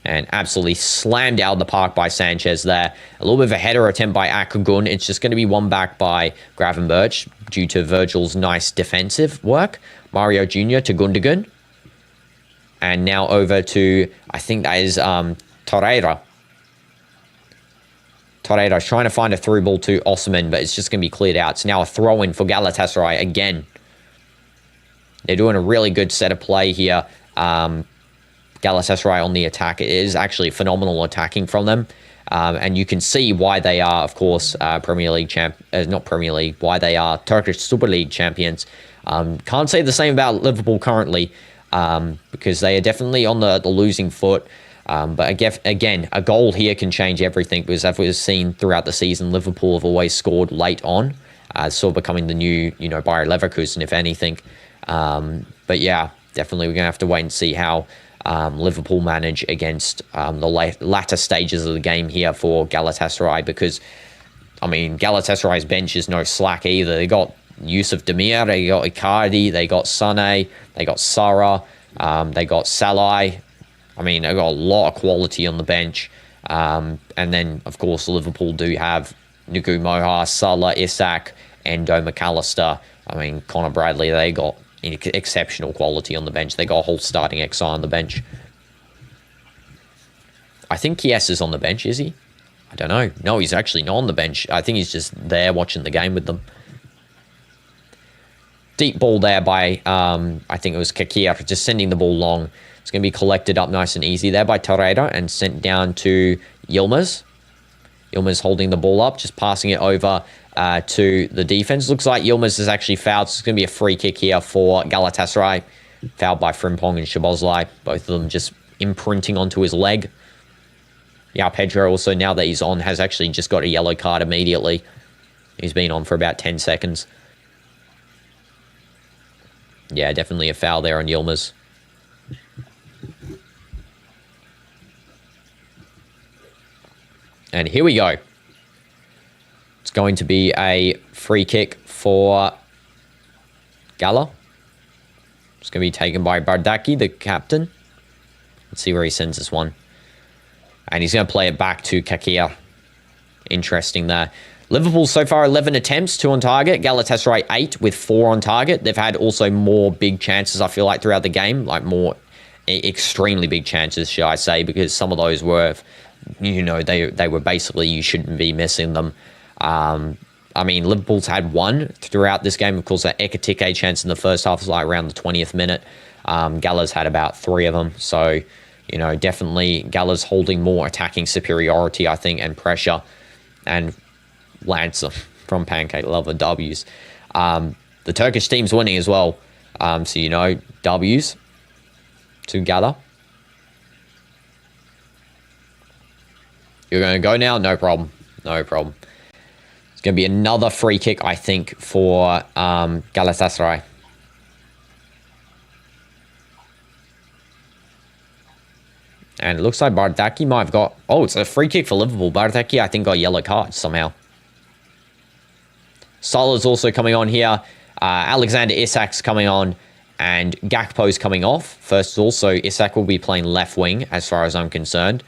And absolutely slammed out of the park by Sanchez there. A little bit of a header attempt by Akagun. It's just going to be won back by Gravenberch due to Virgil's nice defensive work. Mario Jr. to Gundogan. And now over to, I think that is Torreira. Torreira's trying to find a through ball to Osman, but it's just going to be cleared out. It's now a throw-in for Galatasaray again. They're doing a really good set of play here. Galatasaray on the attack. It is actually phenomenal attacking from them. And you can see why they are, of course, Premier League not Premier League, why they are Turkish Super League champions. Can't say the same about Liverpool currently, because they are definitely on the losing foot. But again, a goal here can change everything, because as we've seen throughout the season, Liverpool have always scored late on, sort of becoming the new, Bayer Leverkusen, if anything. But yeah, definitely we're going to have to wait and see how Liverpool manage against the latter stages of the game here for Galatasaray, because, Galatasaray's bench is no slack either. They got Yusuf Demir, they got Icardi, they got Sané, they got Sarah, they got Salai. They got a lot of quality on the bench. And then, of course, Liverpool do have Nugu Moha, Salah, Isak, Endo, McAllister. Connor Bradley, they got exceptional quality on the bench. They got a whole starting XI on the bench. I think Kies is on the bench, is he? I don't know. No, he's actually not on the bench. I think he's just there watching the game with them. Deep ball there by, I think it was Kakir, just sending the ball long. It's going to be collected up nice and easy there by Torreira and sent down to Yilmaz. Yilmaz holding the ball up, just passing it over to the defense. Looks like Yilmaz is actually fouled, so it's going to be a free kick here for Galatasaray. Fouled by Frimpong and Szoboszlai. Both of them just imprinting onto his leg. Yeah, Pedro also, now that he's on, has actually just got a yellow card immediately. He's been on for about 10 seconds. Yeah, definitely a foul there on Yilmaz. And here we go. It's going to be a free kick for Gala. It's going to be taken by Bardaki, the captain. Let's see where he sends this one. And he's going to play it back to Kakir. Interesting there. Liverpool so far 11 attempts, 2 on target. Galatasaray 8 with 4 on target. They've had also more big chances, I feel like, throughout the game. Like more extremely big chances, should I say, because some of those were, they were basically, you shouldn't be missing them. Liverpool's had 1 throughout this game. Of course, that Ekitike chance in the first half was like around the 20th minute. Gala's had about 3 of them. So, definitely Gala's holding more attacking superiority, I think, and pressure. And lands them from Pancake Lover W's. The Turkish team's winning as well. W's to Gala. You're going to go now? No problem. No problem. It's going to be another free kick, I think, for Galatasaray. And it looks like Bardaki might have got... Oh, it's a free kick for Liverpool. Bardaki, I think, got yellow cards somehow. Salah's also coming on here. Alexander Isak's coming on. And Gakpo's coming off. First, also, Isak will be playing left wing, as far as I'm concerned.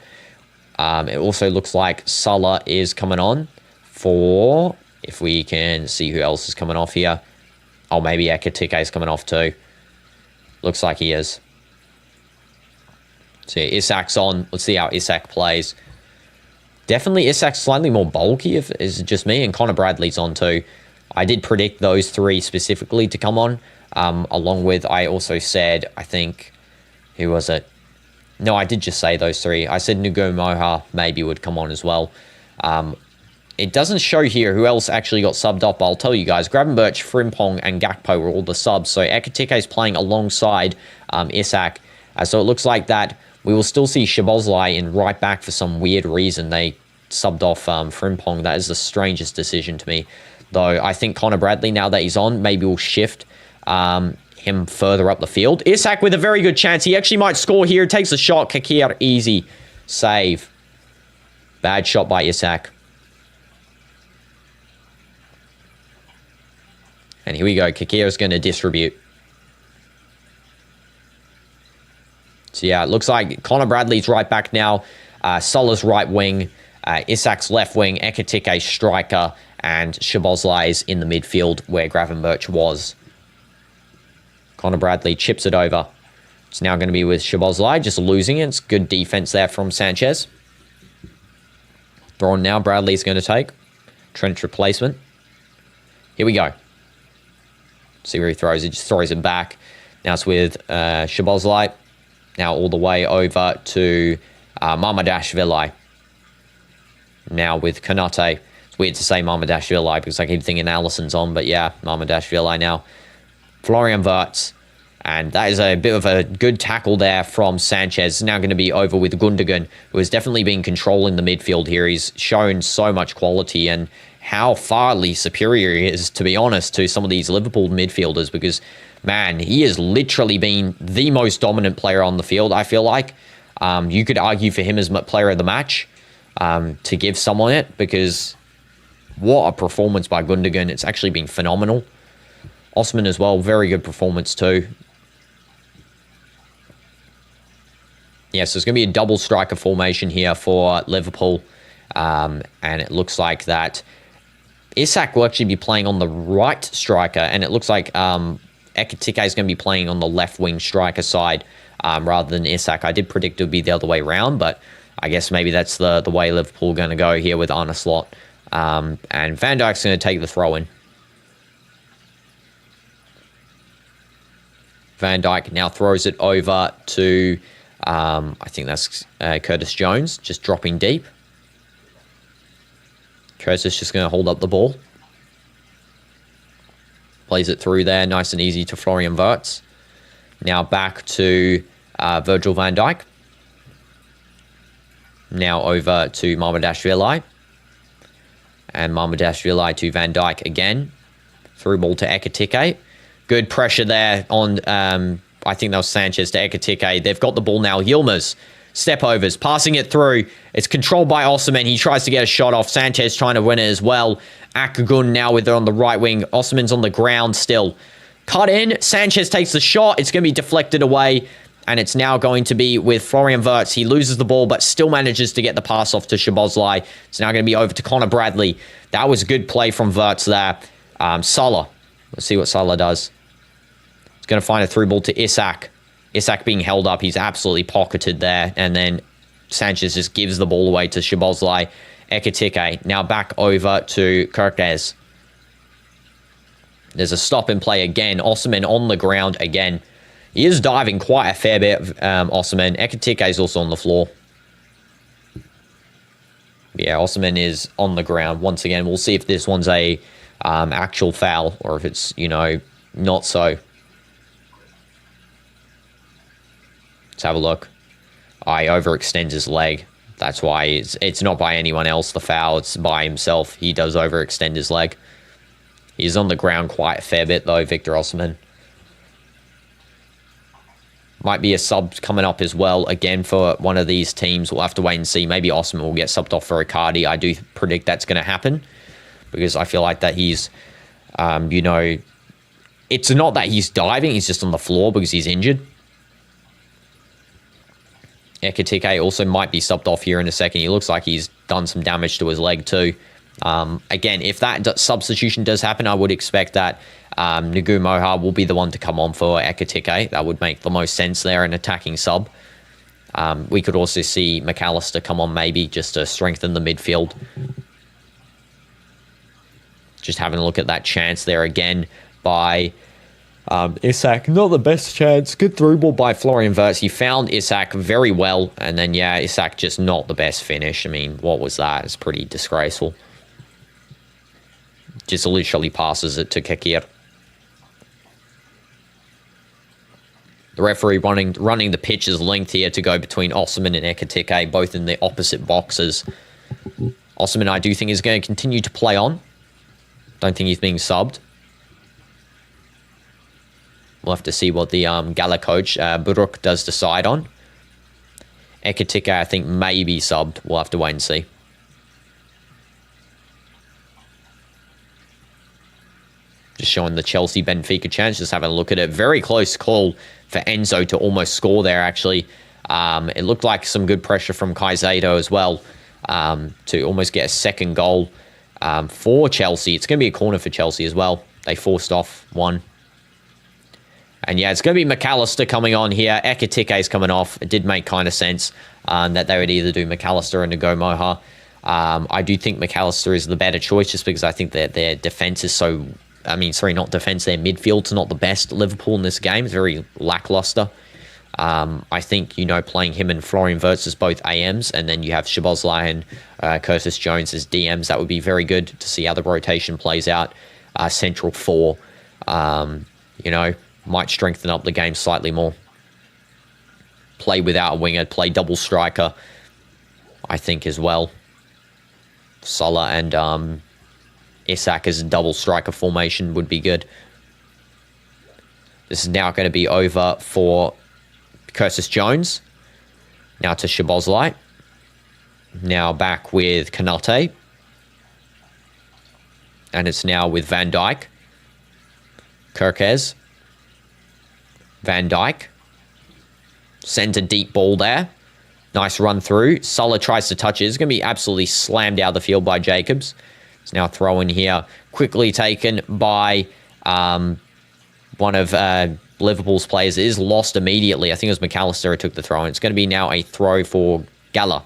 It also looks like Salah is coming on for... If we can see who else is coming off here. Oh, maybe Ekitike is coming off too. Looks like he is. So yeah, Isak's on. Let's see how Isak plays. Definitely Isak's slightly more bulky, if it's just me, and Connor Bradley's on too. I did predict those 3 specifically to come on, along with, I also said, I think, who was it? No, I did just say those 3. I said Nugu Moha maybe would come on as well. It doesn't show here who else actually got subbed off, but I'll tell you guys. Gravenberch, Frimpong, and Gakpo were all the subs. So Ekitike is playing alongside Isak. So it looks like that we will still see Szoboszlai in right back for some weird reason. They subbed off Frimpong. That is the strangest decision to me. Though I think Connor Bradley, now that he's on, maybe will shift him further up the field. Isak with a very good chance. He actually might score here. Takes a shot. Kakir, easy save. Bad shot by Isak. And here we go. Kakir is going to distribute. So yeah, it looks like Connor Bradley's right back now. Sola's right wing. Isak's left wing. Ekitike striker. And Szoboszlai is in the midfield where Gravenberch was. Connor Bradley chips it over. It's now going to be with Szoboszlai, just losing it. It's good defense there from Sanchez. Throw on now. Bradley's going to take. Trench replacement. Here we go. See where he throws it. Just throws it back. Now it's with Szoboszlai. Now all the way over to Mamardashvili. Now with Konate. It's weird to say Mamardashvili because I keep thinking Allison's on. But yeah, Mamardashvili now. Florian Wirtz. And that is a bit of a good tackle there from Sanchez. It's now going to be over with Gundogan, who has definitely been controlling the midfield here. He's shown so much quality and how farly superior he is, to be honest, to some of these Liverpool midfielders because, man, he has literally been the most dominant player on the field, I feel like. You could argue for him as player of the match to give someone it because what a performance by Gundogan. It's actually been phenomenal. Osman as well, very good performance too. Yeah, so it's going to be a double striker formation here for Liverpool. And it looks like that Isak will actually be playing on the right striker. And it looks like Ekitike is going to be playing on the left wing striker side rather than Isak. I did predict it would be the other way around, but I guess maybe that's the way Liverpool are going to go here with Arne Slot. And Van Dijk's going to take the throw in. Van Dijk now throws it over to, I think that's Curtis Jones, just dropping deep. Curtis just going to hold up the ball. Plays it through there, nice and easy to Florian Wirtz. Now back to Virgil van Dijk. Now over to Mamardashvili. And Mamardashvili to Van Dijk again. Through ball to Ekitike. Good pressure there on, I think that was Sanchez to Ekitike. They've got the ball now. Yilmaz, step overs, passing it through. It's controlled by Osman. He tries to get a shot off. Sanchez trying to win it as well. Akagun now with it on the right wing. Osman's on the ground still. Cut in. Sanchez takes the shot. It's going to be deflected away. And it's now going to be with Florian Wirtz. He loses the ball, but still manages to get the pass off to Szoboszlai. It's now going to be over to Connor Bradley. That was a good play from Wirtz there. Salah. Let's see what Salah does. Going to find a through ball to Isak. Isak being held up. He's absolutely pocketed there. And then Sanchez just gives the ball away to Szoboszlai. Ekitike now back over to Kirkes. There's a stop and play again. Osman on the ground again. He is diving quite a fair bit, Osman. Ekitike is also on the floor. Yeah, Osman is on the ground. Once again, we'll see if this one's a actual foul or if it's, not so. Let's have a look. He overextends his leg. That's why it's not by anyone else, the foul. It's by himself. He does overextend his leg. He's on the ground quite a fair bit, though, Victor Osimhen. Might be a sub coming up as well, again, for one of these teams. We'll have to wait and see. Maybe Osimhen will get subbed off for Icardi. I do predict that's going to happen because I feel like that he's, it's not that he's diving. He's just on the floor because he's injured. Ekitike also might be subbed off here in a second. He looks like he's done some damage to his leg too. Again, if that substitution does happen, I would expect that Nagu Moha will be the one to come on for Ekitike. That would make the most sense there, an attacking sub. We could also see McAllister come on maybe just to strengthen the midfield. Just having a look at that chance there again by Isak. Not the best chance. Good through ball by Florian Wirtz. He found Isak very well. And then, yeah, Isak just not the best finish. I mean, what was that? It's pretty disgraceful. Just literally passes it to Kekir. The referee running the pitch's length here to go between Osimhen and Ekitike, both in the opposite boxes. Osimhen, I do think, is going to continue to play on. Don't think he's being subbed. We'll have to see what the Gala coach, Buruk, does decide on. Ekitike, I think, may be subbed. We'll have to wait and see. Just showing the Chelsea-Benfica chance. Just having a look at it. Very close call for Enzo to almost score there, actually. It looked like some good pressure from Caicedo as well to almost get a second goal for Chelsea. It's going to be a corner for Chelsea as well. They forced off one. And yeah, it's going to be McAllister coming on here. Ekitike is coming off. It did make kind of sense that they would either do McAllister and Ngo Moha. I do think McAllister is the better choice just because I think that their defense is so... not defense. Their midfield's not the best. Liverpool in this game is very lackluster. I think, playing him and Florian Wirtz as both AMs, and then you have Szoboszlai and Curtis Jones as DMs. That would be very good to see how the rotation plays out. Central four, might strengthen up the game slightly more. Play without a winger, play double striker, I think, as well. Salah and Isak as a double striker formation would be good. This is now going to be over for Curtis Jones. Now to Szoboszlai. Now back with Konate. And it's now with Van Dijk. Kerkez. Van Dijk. Sends a deep ball there. Nice run through. Salah tries to touch it. It's going to be absolutely slammed out of the field by Jacobs. It's now throw in here. Quickly taken by one of Liverpool's players. It is lost immediately. I think it was McAllister who took the throw. And it's going to be now a throw for Gala.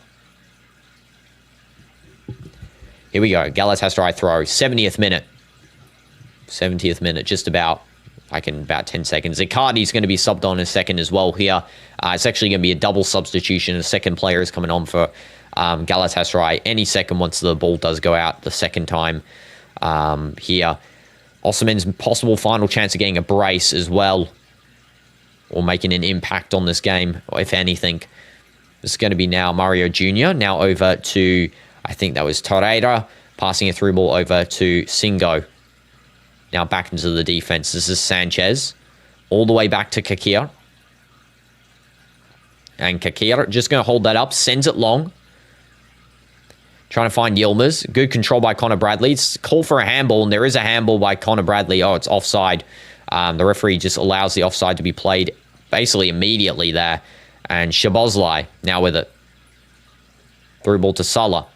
Here we go. Galatasaray throw. 70th minute. 70th minute. Just about. About 10 seconds. Icardi's going to be subbed on in a second as well here. It's actually going to be a double substitution. The second player is coming on for Galatasaray any second once the ball does go out the second time here. Osimhen's possible final chance of getting a brace as well, or making an impact on this game, if anything. This is going to be now Mario Jr. Now over to, I think that was Torreira, passing a through ball over to Singo. Now back into the defense. This is Sanchez. All the way back to Kakir. And Kakir just going to hold that up. Sends it long. Trying to find Yilmaz. Good control by Connor Bradley. It's called for a handball, and there is a handball by Connor Bradley. Oh, it's offside. The referee just allows the offside to be played basically immediately there. And Szoboszlai now with it. Through ball to Salah.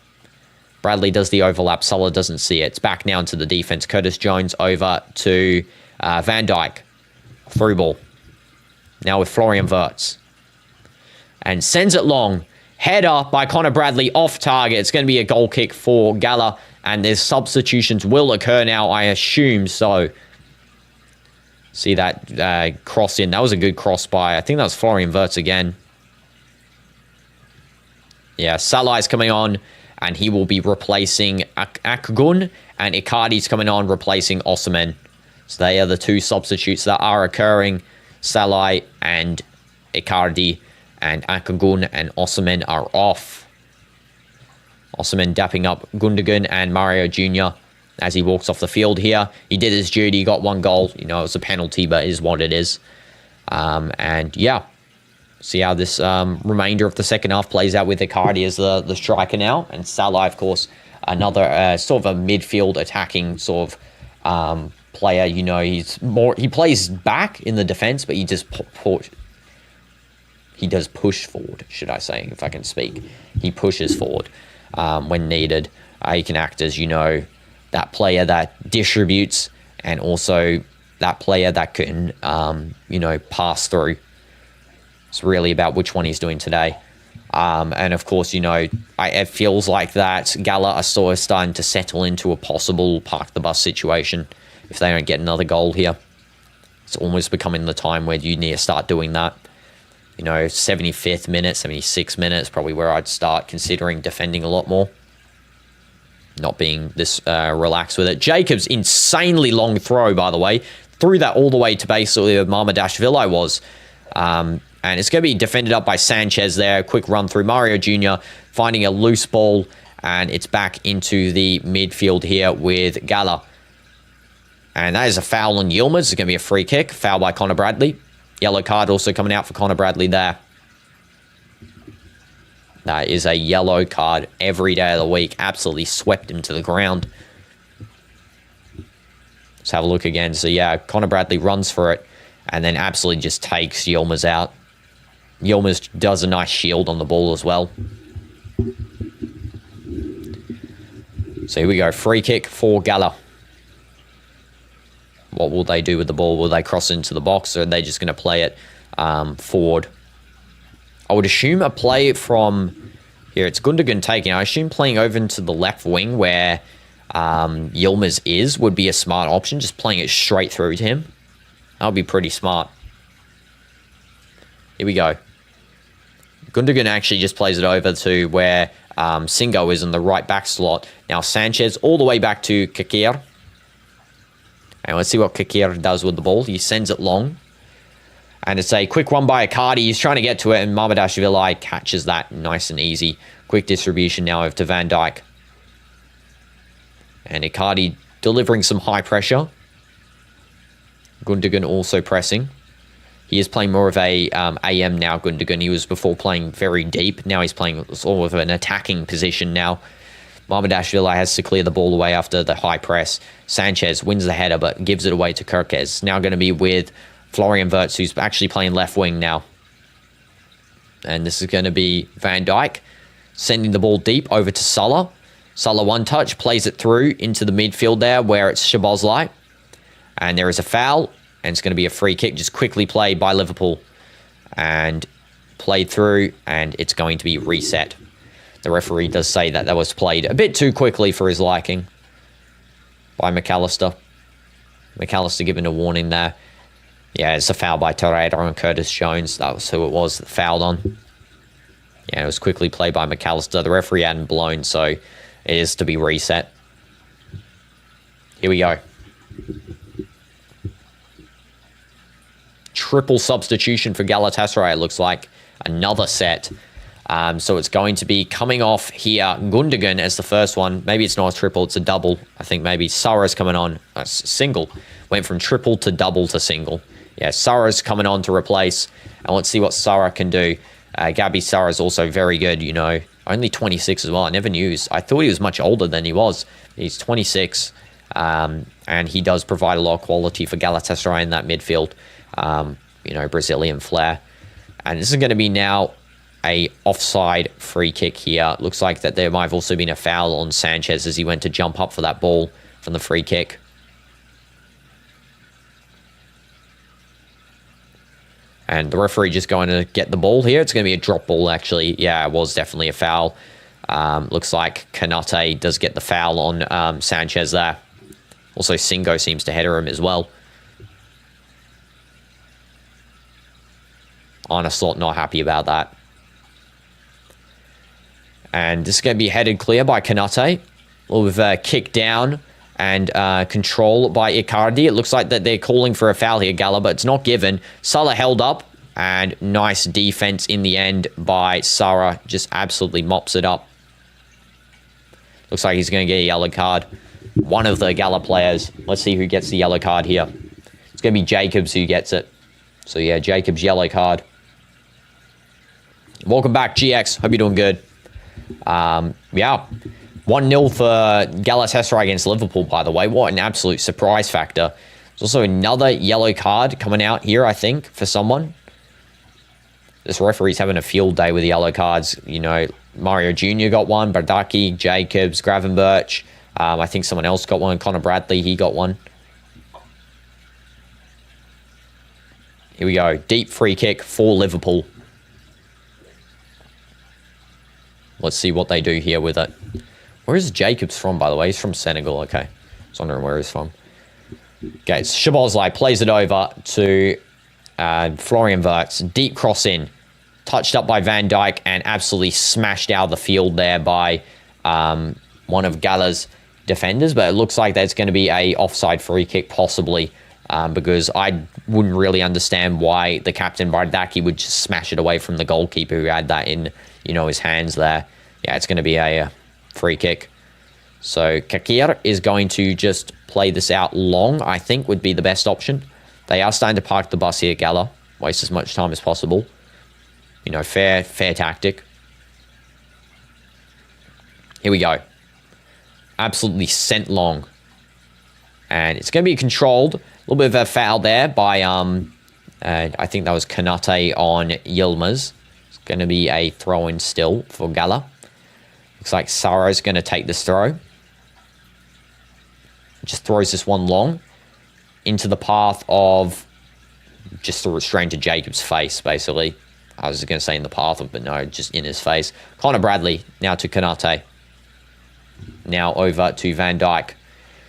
Bradley does the overlap. Salah doesn't see it. It's back now into the defense. Curtis Jones over to Van Dijk. Through ball. Now with Florian Wirtz. And sends it long. Header by Connor Bradley off target. It's going to be a goal kick for Gala. And their substitutions will occur now, I assume so. See that cross in. That was a good cross by, I think that was Florian Wirtz again. Yeah, Salah is coming on. And he will be replacing Akgun. And Icardi's coming on, replacing Osimhen. So they are the two substitutes that are occurring. Salah and Icardi. And Akgun and Osimhen are off. Osimhen dapping up Gundogan and Mario Jr. as he walks off the field here. He did his duty, got one goal. It was a penalty, but it is what it is. And yeah. See how this remainder of the second half plays out with Icardi as the striker now. And Salah, of course, another sort of a midfield attacking sort of player. He plays back in the defense, but he just does push forward, should I say, if I can speak. He pushes forward when needed. He can act as, that player that distributes and also that player that can, pass through. It's really about which one he's doing today. And of course, it feels like that Gala are sort of starting to settle into a possible park the bus situation if they don't get another goal here. It's almost becoming the time where you need to start doing that. 75th minute, 76 minutes, probably where I'd start considering defending a lot more. Not being this relaxed with it. Jacobs, insanely long throw, by the way. Threw that all the way to basically where Mamadashvili was. And it's going to be defended up by Sanchez there. Quick run through. Mario Jr. finding a loose ball. And it's back into the midfield here with Gala. And that is a foul on Yilmaz. It's going to be a free kick. Foul by Connor Bradley. Yellow card also coming out for Connor Bradley there. That is a yellow card every day of the week. Absolutely swept him to the ground. Let's have a look again. So yeah, Connor Bradley runs for it. And then absolutely just takes Yilmaz out. Yilmaz does a nice shield on the ball as well. So here we go. Free kick for Gala. What will they do with the ball? Will they cross into the box, or are they just going to play it forward? I would assume a play from... Here, it's Gundogan taking. I assume playing over into the left wing where Yilmaz would be a smart option. Just playing it straight through to him. That would be pretty smart. Here we go. Gundogan actually just plays it over to where Singo is in the right back slot. Now Sanchez all the way back to Kakir. And let's see what Kakir does with the ball. He sends it long. And it's a quick one by Icardi. He's trying to get to it, and Mamardashvili catches that nice and easy. Quick distribution now over to Van Dijk. And Icardi delivering some high pressure. Gundogan also pressing. He is playing more of a AM now, Gundogan. He was before playing very deep. Now he's playing sort of an attacking position now. Mamardashvili has to clear the ball away after the high press. Sanchez wins the header, but gives it away to Kirkes. Now going to be with Florian Wirtz, who's actually playing left wing now. And this is going to be Van Dijk sending the ball deep over to Salah. Salah one touch, plays it through into the midfield there where it's Szoboszlai. And there is a foul, and it's going to be a free kick just quickly played by Liverpool. And played through, and it's going to be reset. The referee does say that was played a bit too quickly for his liking by McAllister. McAllister given a warning there. Yeah, it's a foul by Torreira on Curtis Jones. That was who it was that fouled on. Yeah, it was quickly played by McAllister. The referee hadn't blown, so it is to be reset. Here we go. Triple substitution for Galatasaray, it looks like. Another set. So it's going to be coming off here. Gundogan as the first one. Maybe it's not a triple, it's a double. I think maybe Sarah's coming on. Single. Went from triple to double to single. Yeah, Sarah's coming on to replace. And let's see what Sarah can do. Gabby Sarah's also very good, you know. Only 26 as well. I never knew. I thought he was much older than he was. He's 26. And he does provide a lot of quality for Galatasaray in that midfield. You know, Brazilian flair. And this is going to be now a offside free kick here. Looks like that there might have also been a foul on Sanchez as he went to jump up for that ball from the free kick. And the referee just going to get the ball here. It's going to be a drop ball, actually. Yeah, it was definitely a foul. Looks like Kanate does get the foul on Sanchez there. Also, Singo seems to header him as well. Arneslot not happy about that. And this is going to be headed clear by Kanate. With a kick down and control by Icardi. It looks like that they're calling for a foul here, Gala, but it's not given. Salah held up, and nice defense in the end by Sarah. Just absolutely mops it up. Looks like he's going to get a yellow card. One of the Gala players. Let's see who gets the yellow card here. It's going to be Jacobs who gets it. So yeah, Jacobs yellow card. Welcome back, GX. Hope you're doing good. Yeah. 1-0 for Galatasaray against Liverpool, by the way. What an absolute surprise factor. There's also another yellow card coming out here, I think, for someone. This referee's having a field day with yellow cards. You know, Mario Jr. got one, Bardaki, Jacobs, Gravenberch. I think someone else got one. Connor Bradley, he got one. Here we go. Deep free kick for Liverpool. Let's see what they do here with it. Where is Jacobs from, by the way? He's from Senegal. Okay. I was wondering where he's from. Okay, Szoboszlai plays it over to Florian Wirtz. Deep cross in. Touched up by Van Dijk and absolutely smashed out of the field there by one of Gala's defenders. But it looks like that's going to be a offside free kick, possibly. Because I wouldn't really understand why the captain Bardaki would just smash it away from the goalkeeper who had that in, you know, his hands there. Yeah, it's going to be a free kick. So Kakir is going to just play this out long, I think would be the best option. They are starting to park the bus here, Gala. Waste as much time as possible. You know, fair tactic. Here we go. Absolutely sent long. And it's going to be controlled. A little bit of a foul there by And I think that was Kanate on Yilmaz. It's going to be a throw-in still for Gala. Looks like Saro's going to take this throw. Just throws this one long into the path of just threw it straight into Jacob's face, basically. I was going to say in the path of, but no, just in his face. Connor Bradley now to Kanate. Now over to Van Dijk.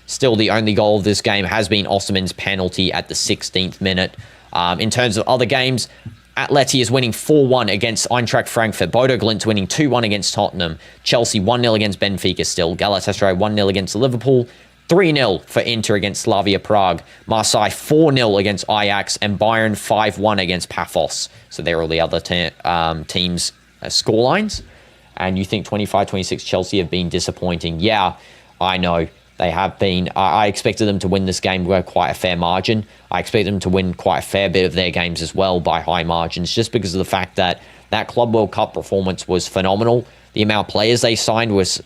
Still, the only goal of this game has been Osimhen's penalty at the 16th minute. In terms of other games, Atleti is winning 4-1 against Eintracht Frankfurt. Bodo Glimt winning 2-1 against Tottenham. Chelsea 1-0 against Benfica still. Galatasaray 1-0 against Liverpool. 3-0 for Inter against Slavia Prague. Marseille 4-0 against Ajax. And Bayern 5-1 against Pafos. So there are all the other teams' scorelines. And you think 25-26 Chelsea have been disappointing. Yeah, I know. They have been. I expected them to win this game by quite a fair margin. I expect them to win quite a fair bit of their games as well by high margins, just because of the fact that that Club World Cup performance was phenomenal. The amount of players they signed was,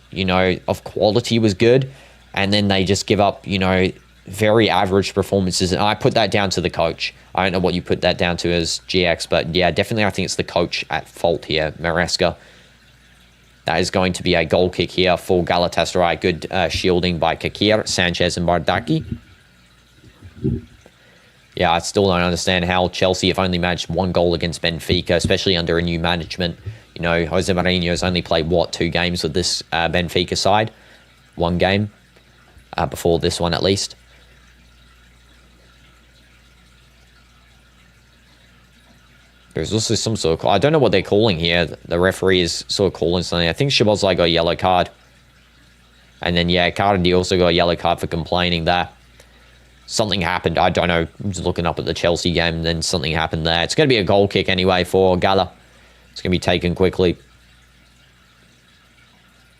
of quality was good. And then they just give up, very average performances. And I put that down to the coach. I don't know what you put that down to as GX, but yeah, definitely I think it's the coach at fault here, Maresca. That is going to be a goal kick here for Galatasaray. Good shielding by Kakir, Sanchez, and Bardaki. Yeah, I still don't understand how Chelsea have only managed one goal against Benfica, especially under a new management. Jose Mourinho has only played, 2 games with this Benfica side? 1 game before this one, at least. There's also some sort of... I don't know what they're calling here. The referee is sort of calling something. I think Szoboszlai got a yellow card. And then, yeah, Cardi also got a yellow card for complaining there. Something happened. I don't know. I'm just looking up at the Chelsea game, and then something happened there. It's going to be a goal kick anyway for Gala. It's going to be taken quickly.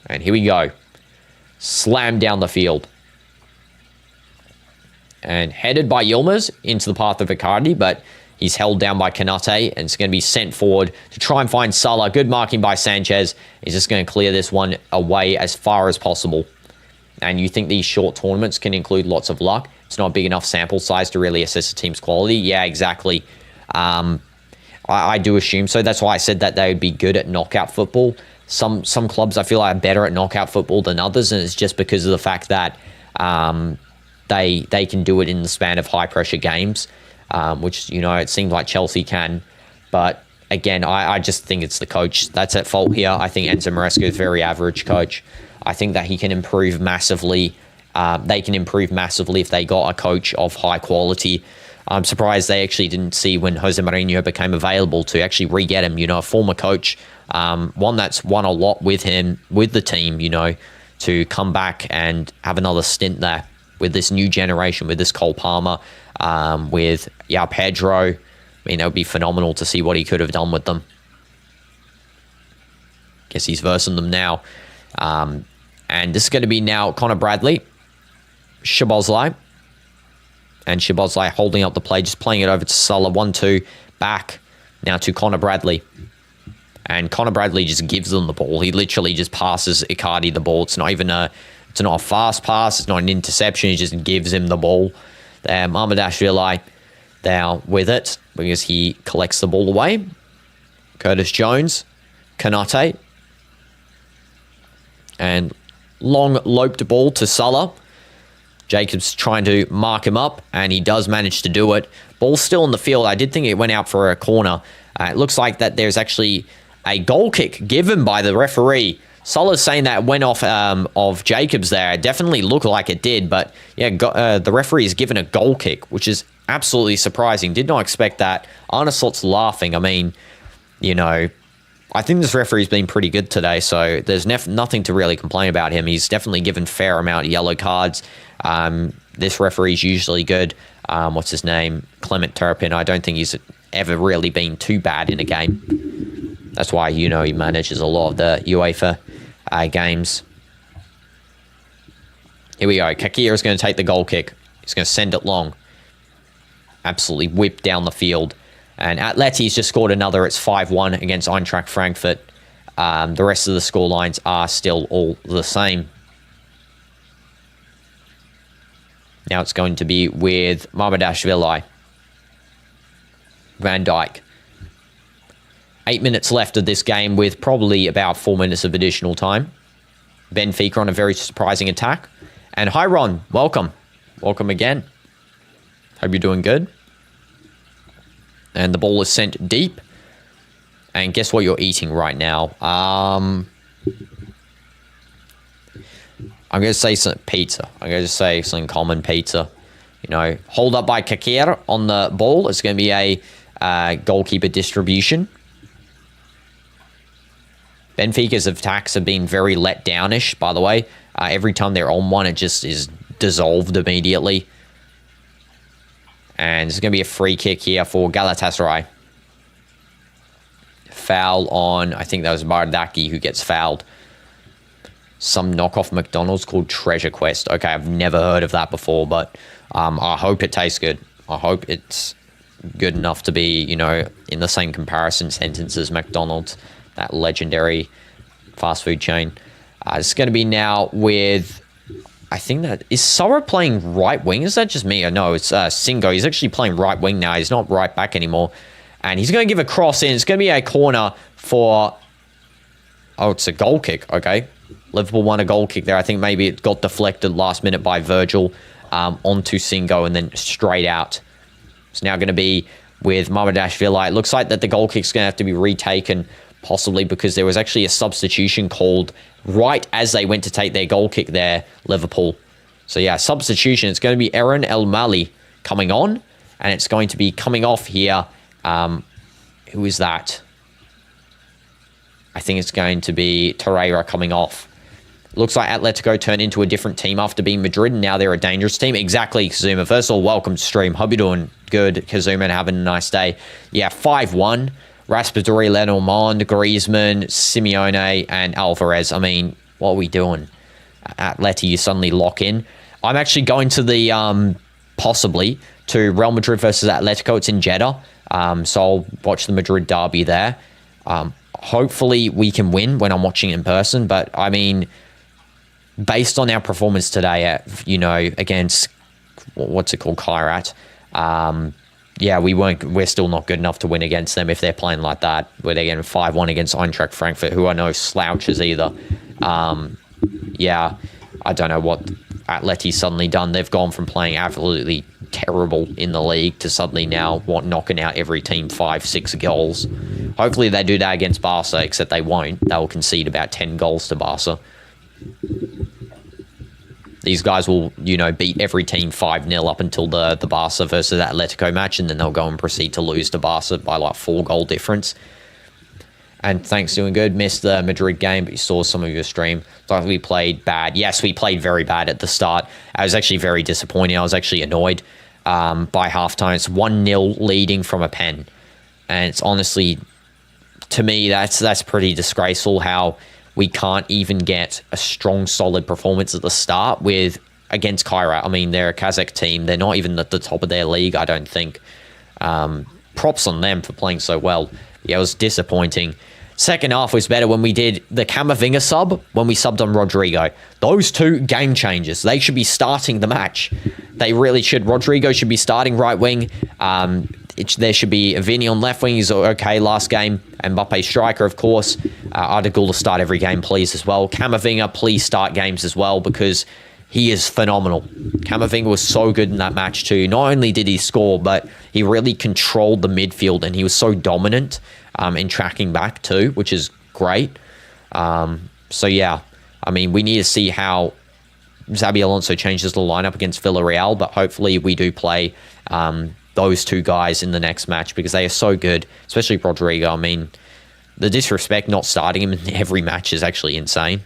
And here we go. Slam down the field. And headed by Yilmaz into the path of Icardi, but... he's held down by Kanate, and it's going to be sent forward to try and find Salah. Good marking by Sanchez. He's just going to clear this one away as far as possible. And you think these short tournaments can include lots of luck? It's not a big enough sample size to really assess a team's quality. Yeah, exactly. I do assume so. That's why I said that they would be good at knockout football. Some clubs I feel are better at knockout football than others, and it's just because of the fact that they can do it in the span of high-pressure games. Which, it seems like Chelsea can. But, again, I just think it's the coach that's at fault here. I think Enzo Maresca is a very average coach. I think that he can improve massively. They can improve massively if they got a coach of high quality. I'm surprised they actually didn't see when Jose Mourinho became available to actually re-get him, a former coach. One that's won a lot with him, with the team, to come back and have another stint there with this new generation, with this Cole Palmer, with Pedro. I mean, it would be phenomenal to see what he could have done with them. Guess he's versing them now. And this is going to be now Connor Bradley, Szoboszlai. And Szoboszlai holding up the play, just playing it over to Salah. 1-2, back now to Connor Bradley. And Connor Bradley just gives them the ball. He literally just passes Icardi the ball. It's not even it's not a fast pass. It's not an interception. He just gives him the ball. There, Mamardashvili there with it because he collects the ball away. Curtis Jones, Kanate. And long loped ball to Salah. Jacobs trying to mark him up, and he does manage to do it. Ball still in the field. I did think it went out for a corner. It looks like that there's actually a goal kick given by the referee. Salah's saying that went off of Jacobs there. It definitely looked like it did, but yeah, the referee is given a goal kick, which is absolutely surprising. Did not expect that. Arne Slot's laughing. I mean, I think this referee's been pretty good today, so there's nothing to really complain about him. He's definitely given fair amount of yellow cards. This referee's usually good. What's his name? Clement Turpin. I don't think he's ever really been too bad in a game. That's why, he manages a lot of the UEFA games. Here we go. Kakir is going to take the goal kick. He's going to send it long. Absolutely whipped down the field. And Atleti's just scored another. It's 5-1 against Eintracht Frankfurt. The rest of the scorelines are still all the same. Now it's going to be with Mamardashvili. Van Dijk. 8 minutes left of this game with probably about 4 minutes of additional time. Benfica on a very surprising attack. And hi, Ron. Welcome. Welcome again. Hope you're doing good. And the ball is sent deep. And guess what you're eating right now? I'm going to say some pizza. I'm going to say some common pizza. You know, hold up by Kakir on the ball. It's going to be a goalkeeper distribution. Benfica's attacks have been very let downish, by the way. Every time they're on one, it just is dissolved immediately. And it's going to be a free kick here for Galatasaray. Foul on, I think that was Bardaki who gets fouled. Some knockoff McDonald's called Treasure Quest. Okay, I've never heard of that before, but I hope it tastes good. I hope it's good enough to be, you know, in the same comparison sentence as McDonald's, that legendary fast food chain. It's going to be now with, I think that, is Sora playing right wing? Is that just me? Or no, it's Singo. He's actually playing right wing now. He's not right back anymore. And he's going to give a cross in. It's going to be a corner for, oh, it's a goal kick. Okay. Liverpool won a goal kick there. I think maybe it got deflected last minute by Virgil onto Singo and then straight out. It's now going to be with Mamadashvili. It looks like that the goal kick's going to have to be retaken, possibly because there was actually a substitution called right as they went to take their goal kick there, Liverpool. So yeah, substitution. It's going to be Aaron El Mali coming on, and it's going to be coming off here. Who is that? I think it's going to be Torreira coming off. Looks like Atletico turned into a different team after being Madrid, and now they're a dangerous team. Exactly, Kazuma. First of all, welcome to stream. Hope you're doing good, Kazuma, and having a nice day. Yeah, 5-1. Raspadori, Lenormand, Griezmann, Simeone, and Alvarez. I mean, what are we doing? Atleti, you suddenly lock in. I'm actually going to the, possibly, to Real Madrid versus Atletico. It's in Jeddah. So I'll watch the Madrid derby there. Hopefully we can win when I'm watching it in person. But, I mean, based on our performance today at, you know, against, what's it called, Kairat, yeah, we're still not good enough to win against them if they're playing like that, where they're getting 5-1 against Eintracht Frankfurt, who are no slouches either. Yeah, I don't know what Atleti's suddenly done. They've gone from playing absolutely terrible in the league to suddenly now knocking out every team 5-6 goals. Hopefully they do that against Barca, except they won't. They will concede about 10 goals to Barca. These guys will, you know, beat every team 5-0 up until the Barca versus Atletico match, and then they'll go and proceed to lose to Barca by like 4-goal difference. And thanks, doing good. Missed the Madrid game, but you saw some of your stream. Thought we played bad. Yes, we played very bad at the start. I was actually very disappointed. I was actually annoyed by halftime. It's 1-0 leading from a pen. And it's honestly, to me, that's pretty disgraceful how we can't even get a strong, solid performance at the start against Kairat. I mean, they're a Kazakh team. They're not even at the top of their league, I don't think. Props on them for playing so well. Yeah, it was disappointing. Second half was better when we did the Camavinga sub, when we subbed on Rodrigo. Those two game changers. They should be starting the match. They really should. Rodrigo should be starting right wing. There should be Vini on left wing. He's okay last game. Mbappe striker, of course. Arda to start every game, please, as well. Camavinga, please start games as well, because he is phenomenal. Camavinga was so good in that match too. Not only did he score, but he really controlled the midfield, and he was so dominant in tracking back too, which is great. So yeah, I mean, we need to see how Xabi Alonso changes the lineup against Villarreal, but hopefully we do play those two guys in the next match, because they are so good, especially Rodrigo. I mean, the disrespect not starting him in every match is actually insane.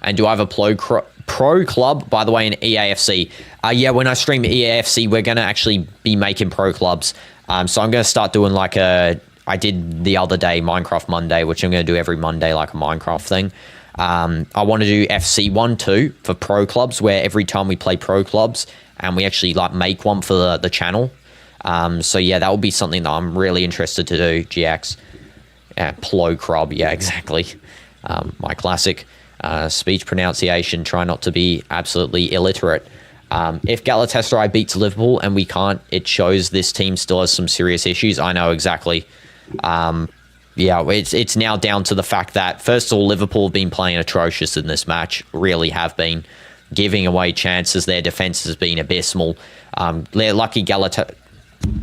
And do I have a pro club, by the way, in EAFC? Yeah, when I stream EAFC, we're going to actually be making pro clubs. So I'm going to start doing like I did the other day, Minecraft Monday, which I'm going to do every Monday, like a Minecraft thing. I want to do FC1 too for pro clubs, where every time we play pro clubs, and we actually like make one for the channel. So yeah, that will be something that I'm really interested to do, GX. Yeah, Plo Crub, yeah, exactly. My classic speech pronunciation, try not to be absolutely illiterate. If Galatasaray beats Liverpool and we can't, it shows this team still has some serious issues. I know exactly. It's now down to the fact that, first of all, Liverpool have been playing atrocious in this match, really have been giving away chances. Their defence has been abysmal. They're lucky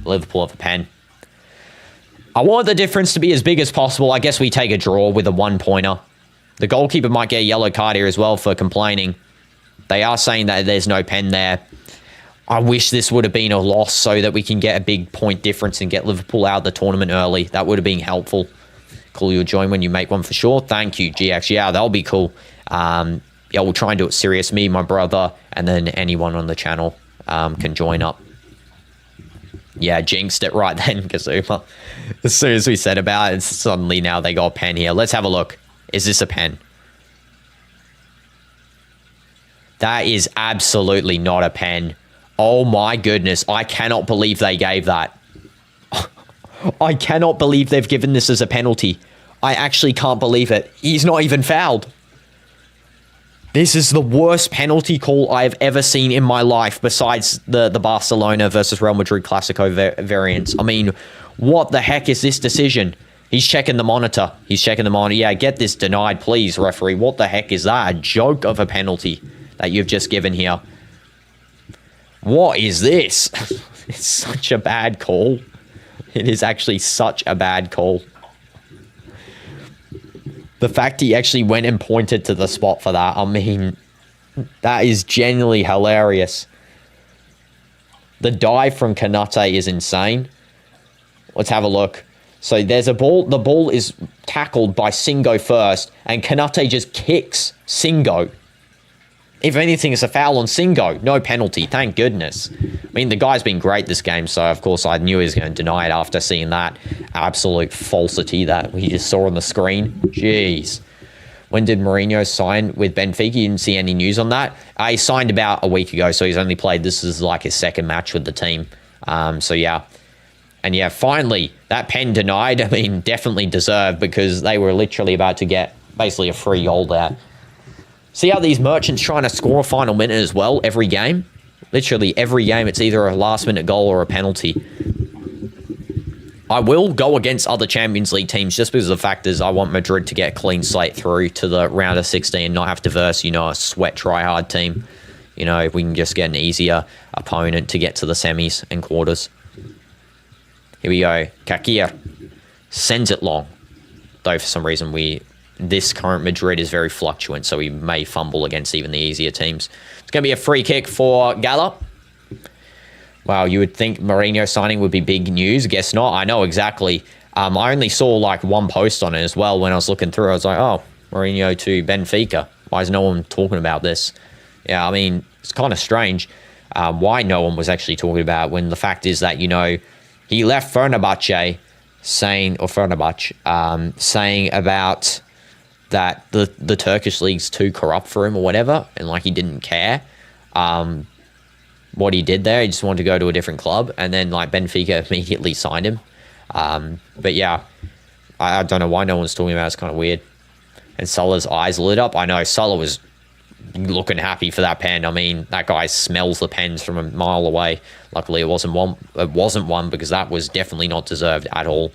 Liverpool have a pen. I want the difference to be as big as possible. I guess we take a draw with a 1-pointer. The goalkeeper might get a yellow card here as well for complaining. They are saying that there's no pen there. I wish this would have been a loss so that we can get a big point difference and get Liverpool out of the tournament early. That would have been helpful. Cool, you'll join when you make one for sure. Thank you, GX. Yeah, that'll be cool. We'll try and do it serious. Me, my brother, and then anyone on the channel can join up. Yeah, jinxed it right then, Kazuma. As soon as we said about it, suddenly now they got a pen here. Let's have a look. Is this a pen? That is absolutely not a pen. Oh my goodness. I cannot believe they gave that. I cannot believe they've given this as a penalty. I actually can't believe it. He's not even fouled. This is the worst penalty call I have ever seen in my life, besides the Barcelona versus Real Madrid Clasico variants. I mean, what the heck is this decision? He's checking the monitor. Yeah, get this denied, please, referee. What the heck is that? A joke of a penalty that you've just given here. What is this? It's such a bad call. It is actually such a bad call. The fact he actually went and pointed to the spot for that, I mean, that is genuinely hilarious. The dive from Kanate is insane. Let's have a look. So there's a ball. The ball is tackled by Singo first, and Kanate just kicks Singo. If anything, it's a foul on Singo. No penalty, thank goodness. I mean, the guy's been great this game, so of course I knew he was going to deny it after seeing that absolute falsity that we just saw on the screen. Jeez. When did Mourinho sign with Benfica? You didn't see any news on that? He signed about a week ago, so he's only played, this is like his second match with the team. So yeah. And yeah, finally, that pen denied. I mean, definitely deserved, because they were literally about to get basically a free goal there. See how these merchants trying to score a final minute as well every game? Literally every game, it's either a last-minute goal or a penalty. I will go against other Champions League teams just because the fact is I want Madrid to get a clean slate through to the round of 16 and not have to verse, a sweat try-hard team. If we can just get an easier opponent to get to the semis and quarters. Here we go. Kakir sends it long. Though for some reason this current Madrid is very fluctuant, so we may fumble against even the easier teams. It's going to be a free kick for Gala. Wow, you would think Mourinho signing would be big news. Guess not. I know exactly. I only saw like one post on it as well when I was looking through. I was like, oh, Mourinho to Benfica. Why is no one talking about this? Yeah, I mean, it's kind of strange why no one was actually talking about it, when the fact is that, he left Fenerbahce saying about that the Turkish league's too corrupt for him or whatever, and like he didn't care what he did there. He just wanted to go to a different club, and then like Benfica immediately signed him. But yeah, I don't know why no one's talking about it. It's kind of weird. And Salah's eyes lit up. I know Salah was looking happy for that pen. I mean, that guy smells the pens from a mile away. Luckily, it wasn't one because that was definitely not deserved at all.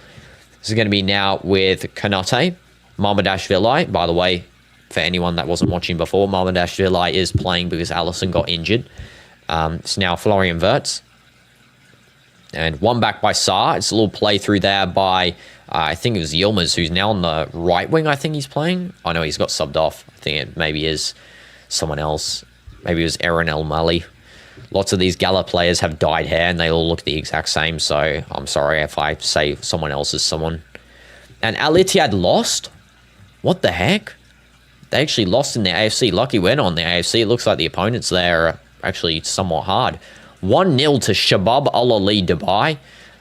This is going to be now with Kanate. Mamardashvili, by the way, for anyone that wasn't watching before, Mamardashvili is playing because Alisson got injured. It's now Florian Wirtz. And one back by Sarr. It's a little play through there by, I think it was Yilmaz, who's now on the right wing, I think he's playing. I know he's got subbed off. I think it maybe is someone else. Maybe it was Aaron El Mali. Lots of these Gala players have dyed hair and they all look the exact same, so I'm sorry if I say someone else is someone. And Al Ittihad lost? What the heck? They actually lost in the AFC. Lucky we're not on the AFC. It looks like the opponents there are actually somewhat hard. 1-0 to Shabab Al-Ali Dubai.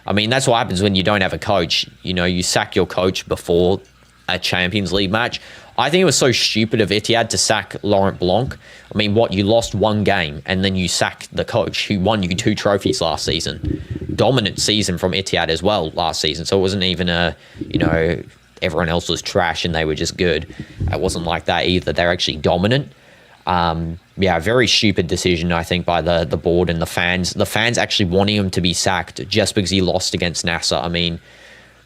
I mean, that's what happens when you don't have a coach. You sack your coach before a Champions League match. I think it was so stupid of Ittihad to sack Laurent Blanc. I mean, you lost one game and then you sacked the coach who won you 2 trophies last season. Dominant season from Ittihad as well last season. So it wasn't even everyone else was trash and they were just good. It wasn't like that either. They're actually dominant. Yeah, very stupid decision, I think, by the board and the fans. The fans actually wanting him to be sacked just because he lost against Nasser. I mean,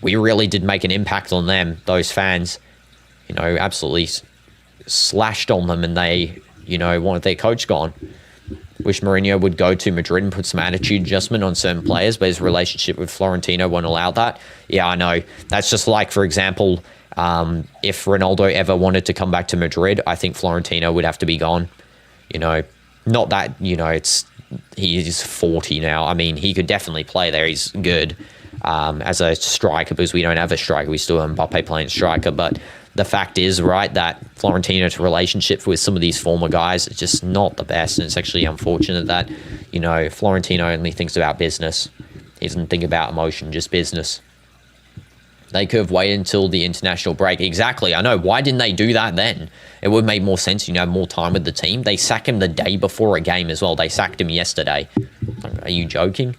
we really did make an impact on them, those fans. You know, absolutely slashed on them, and they, you know, wanted their coach gone. Wish Mourinho would go to Madrid and put some attitude adjustment on certain players, but his relationship with Florentino won't allow that. Yeah, I know. That's just like, for example, if Ronaldo ever wanted to come back to Madrid, I think Florentino would have to be gone. You know, not that, you know, he's 40 now. I mean, he could definitely play there. He's good as a striker, because we don't have a striker. We still have Mbappe playing striker. But the fact is, right, that Florentino's relationship with some of these former guys is just not the best. And it's actually unfortunate that, you know, Florentino only thinks about business. He doesn't think about emotion, just business. They could have waited until the international break. Exactly, I know. Why didn't they do that then? It would have made more sense, you know, more time with the team. They sacked him the day before a game as well. They sacked him yesterday. Are you joking?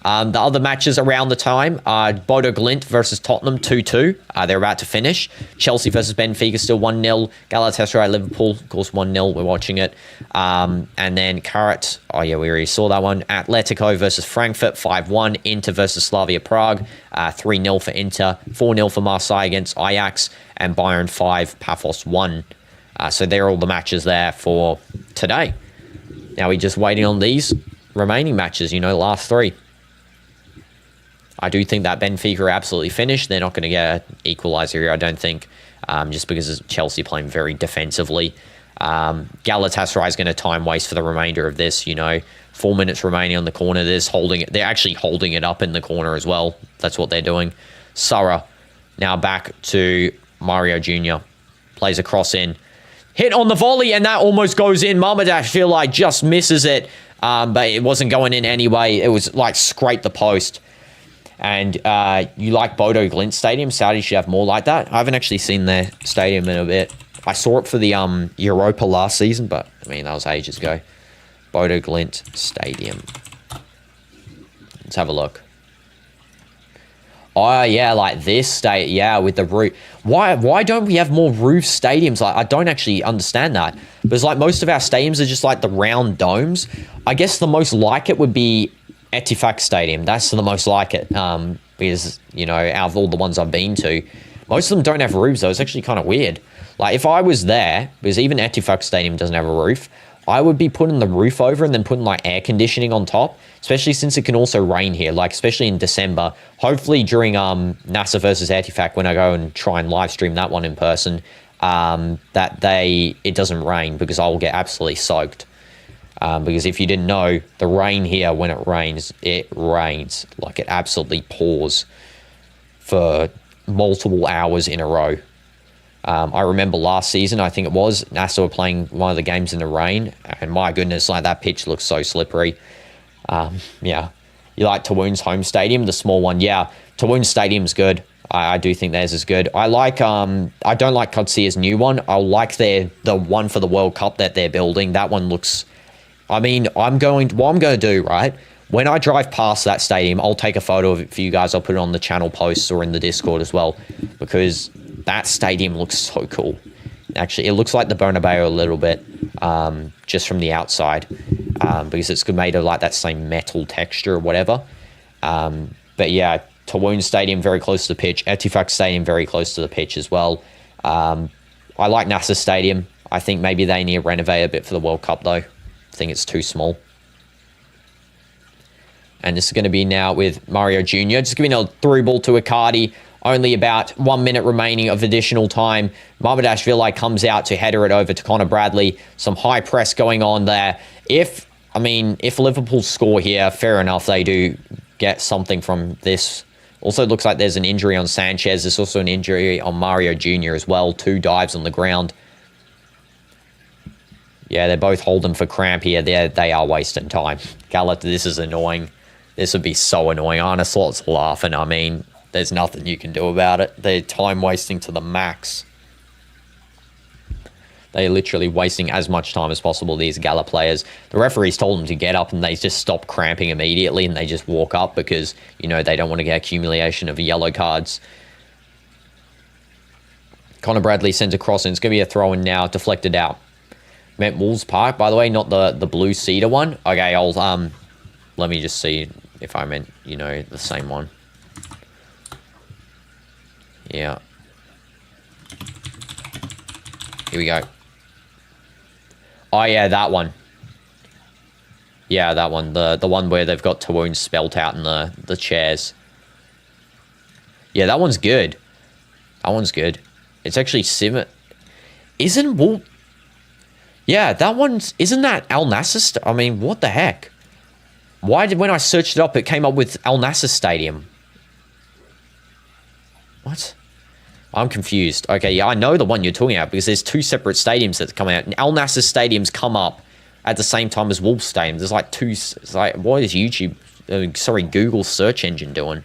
The other matches around the time are Bodo Glimt versus Tottenham 2-2. They're about to finish. Chelsea versus Benfica still 1-0. Galatasaray Liverpool, of course, 1-0. We're watching it. And then Karat, oh yeah, we already saw that one. Atletico versus Frankfurt 5-1. Inter versus Slavia Prague 3-0 for Inter. 4-0 for Marseille against Ajax. And Bayern 5, Pafos 1. So they're all the matches there for today. Now we're just waiting on these remaining matches, you know, last three. I do think that Benfica are absolutely finished. They're not going to get an equaliser here, I don't think, just because of Chelsea playing very defensively. Galatasaray is going to time waste for the remainder of this, you know. 4 minutes remaining on the corner. They're actually holding it up in the corner as well. That's what they're doing. Sara now back to Mario Jr. Plays a cross in. Hit on the volley, and that almost goes in. Marmadash feel like just misses it, but it wasn't going in anyway. It was like scraped the post. And you like Bodo Glimt Stadium? Saudi should have more like that. I haven't actually seen their stadium in a bit. I saw it for the Europa last season, but I mean, that was ages ago. Bodo Glimt Stadium. Let's have a look. Oh, yeah, like this stadium. Yeah, with the roof. Why don't we have more roof stadiums? Like, I don't actually understand that. Because like most of our stadiums are just like the round domes. I guess the most like it would be Ettifaq Stadium. That's the most like it, because, you know, out of all the ones I've been to, most of them don't have roofs, though. It's actually kind of weird. Like, if I was there, because even Ettifaq Stadium doesn't have a roof, I would be putting the roof over and then putting, like, air conditioning on top, especially since it can also rain here, like, especially in December. Hopefully during Nasser versus Ettifaq, when I go and try and live stream that one in person, it doesn't rain, because I'll get absolutely soaked. Because if you didn't know, the rain here, when it rains, like it absolutely pours for multiple hours in a row. I remember last season, I think it was, Nasser were playing one of the games in the rain, and my goodness, like that pitch looks so slippery. Yeah. You like Tawoon's home stadium, the small one? Yeah, Tawoon Stadium's good. I do think theirs is good. I don't like Kodsia's new one. I like the one for the World Cup that they're building. That one looks... I mean, what I'm going to do, right? When I drive past that stadium, I'll take a photo of it for you guys. I'll put it on the channel posts or in the Discord as well, because that stadium looks so cool. Actually, it looks like the Bernabeu a little bit, just from the outside, because it's made of like that same metal texture or whatever. But yeah, Tawoon Stadium very close to the pitch. Ettifaq Stadium very close to the pitch as well. I like Nasser Stadium. I think maybe they need to renovate a bit for the World Cup though. I think it's too small. And this is going to be now with Mario Jr. Just giving a through ball to Icardi. Only about 1 minute remaining of additional time. Marmadash comes out to header it over to Connor Bradley. Some high press going on there. If Liverpool score here, fair enough, they do get something from this. Also looks like there's an injury on Sanchez. There's also an injury on Mario Jr. as well. 2 dives on the ground. Yeah, they're both holding for cramp here. They are wasting time. Gallat, this is annoying. This would be so annoying. Arneslot's laughing. I mean, there's nothing you can do about it. They're time wasting to the max. They're literally wasting as much time as possible, these Gala players. The referees told them to get up and they just stop cramping immediately and they just walk up because, you know, they don't want to get accumulation of yellow cards. Connor Bradley sends a cross in. It's going to be a throw-in now, deflected out. meant Wolves Park, by the way, not the blue cedar one. Okay, I'll let me just see if I meant, you know, the same one. Yeah. Here we go. Oh yeah, that one. Yeah, that one. The one where they've got Tawoon spelt out in the chairs. Yeah, that one's good. That one's good. It's actually similar. Isn't Wolf? Yeah, that one's... Isn't that Al Nassr? I mean, what the heck? Why did... When I searched it up, it came up with Al Nassr Stadium. What? I'm confused. Okay, yeah, I know the one you're talking about because there's two separate stadiums that come out. And Al Nassr Stadiums come up at the same time as Wolves Stadium. There's like two... It's like, what is YouTube... Google search engine doing?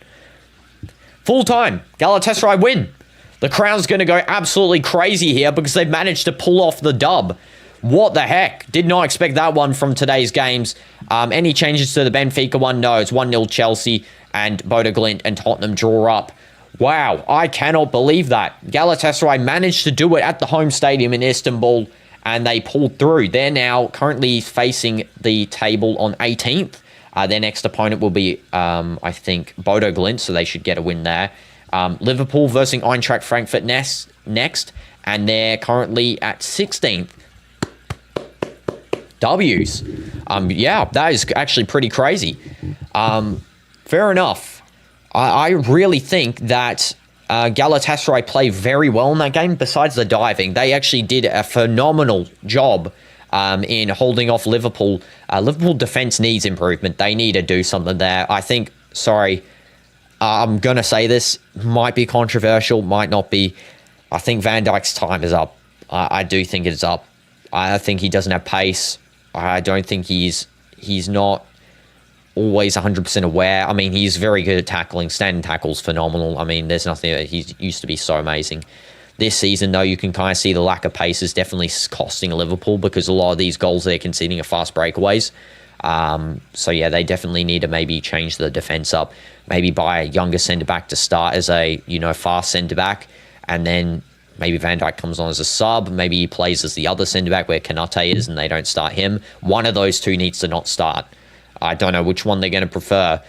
Full time. Galatasaray win. The crowd's going to go absolutely crazy here because they've managed to pull off the dub. What the heck? Did not expect that one from today's games. Any changes to the Benfica one? No, it's 1-0 Chelsea and Bodo, Glimt and Tottenham draw up. Wow, I cannot believe that. Galatasaray managed to do it at the home stadium in Istanbul and they pulled through. They're now currently facing the table on 18th. Their next opponent will be, I think, Bodo, Glimt, so they should get a win there. Liverpool versus Eintracht Frankfurt next, and they're currently at 16th. W's. Yeah, that is actually pretty crazy. Fair enough. I really think that Galatasaray played very well in that game. Besides the diving, they actually did a phenomenal job in holding off Liverpool. Liverpool defense needs improvement. They need to do something there. I think, sorry, I'm going to say this, might be controversial, might not be. I think Van Dijk's time is up. I do think it's up. I think he doesn't have pace. I don't think he's not always 100% aware. I mean, he's very good at tackling. Standing tackle's phenomenal. I mean, there's nothing. He used to be so amazing. This season, though, you can kind of see the lack of pace is definitely costing Liverpool because a lot of these goals they're conceding are fast breakaways. So, yeah, they definitely need to maybe change the defense up. Maybe buy a younger centre-back to start as a, fast centre-back. And then maybe Van Dijk comes on as a sub. Maybe he plays as the other centre-back where Kanate is and they don't start him. One of those two needs to not start. I don't know which one they're going to prefer.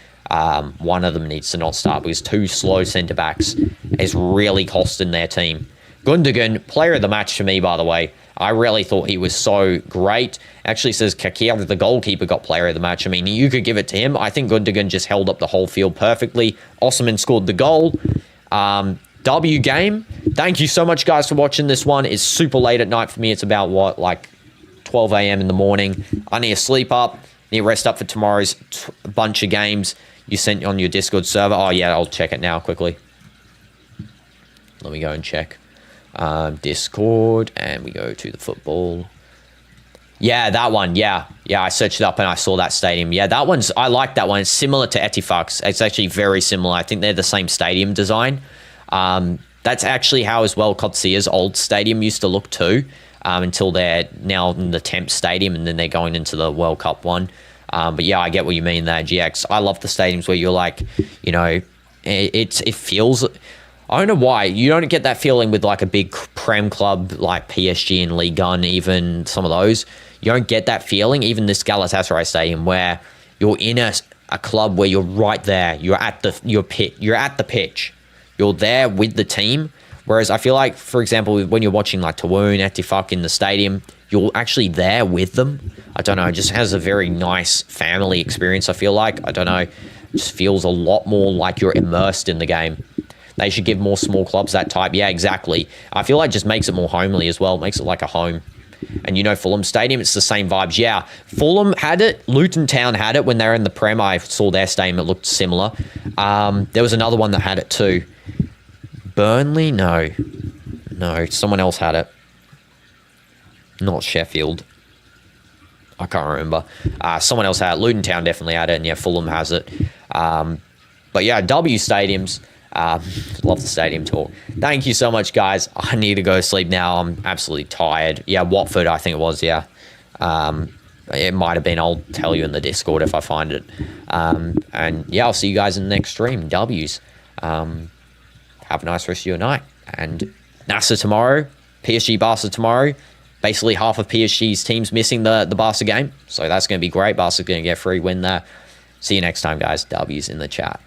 One of them needs to not start because two slow centre-backs is really costing their team. Gundogan, player of the match for me, by the way. I really thought he was so great. Actually says Kakir, the goalkeeper, got player of the match. I mean, you could give it to him. I think Gundogan just held up the whole field perfectly. Osman scored the goal. W game. Thank you so much, guys, for watching this one. It's super late at night for me. It's about, like 12 a.m. in the morning. I need to sleep up. Need to rest up for tomorrow's bunch of games you sent on your Discord server. Oh, yeah, I'll check it now quickly. Let me go and check. Discord, and we go to the football. Yeah, that one. Yeah, I searched it up and I saw that stadium. Yeah, that one's, I like that one. It's similar to Ettifaq's. It's actually very similar. I think they're the same stadium design. That's actually how as well Kotsia's old stadium used to look too, until they're now in the Temp Stadium and then they're going into the World Cup one. But yeah, I get what you mean there, GX. I love the stadiums where you're like, it feels... I don't know why. You don't get that feeling with like a big Prem club like PSG and Ligue 1, even some of those. You don't get that feeling, even this Galatasaray stadium, where you're in a club where you're right there. You're at the pitch. You're there with the team. Whereas I feel like, for example, when you're watching like Tawoon, Ettifaq in the stadium, you're actually there with them. I don't know. It just has a very nice family experience, I feel like. I don't know. It just feels a lot more like you're immersed in the game. They should give more small clubs that type. Yeah, exactly. I feel like it just makes it more homely as well. It makes it like a home. And Fulham Stadium, it's the same vibes. Yeah, Fulham had it. Luton Town had it when they were in the Prem. I saw their stadium. It looked similar. There was another one that had it too. Burnley? No, someone else had it. Not Sheffield. I can't remember. Someone else had it. Luton Town definitely had it. And yeah, Fulham has it. But yeah, W stadiums. Love the stadium talk. Thank you so much, guys. I need to go to sleep now. I'm absolutely tired. Yeah, Watford, I think it was, yeah. It might have been. I'll tell you in the Discord if I find it. And yeah, I'll see you guys in the next stream. W's. Have a nice rest of your night. And Nassr tomorrow, PSG Barca tomorrow, basically half of PSG's teams missing the Barca game. So that's going to be great. Barca's going to get a free win there. See you next time, guys. W's in the chat.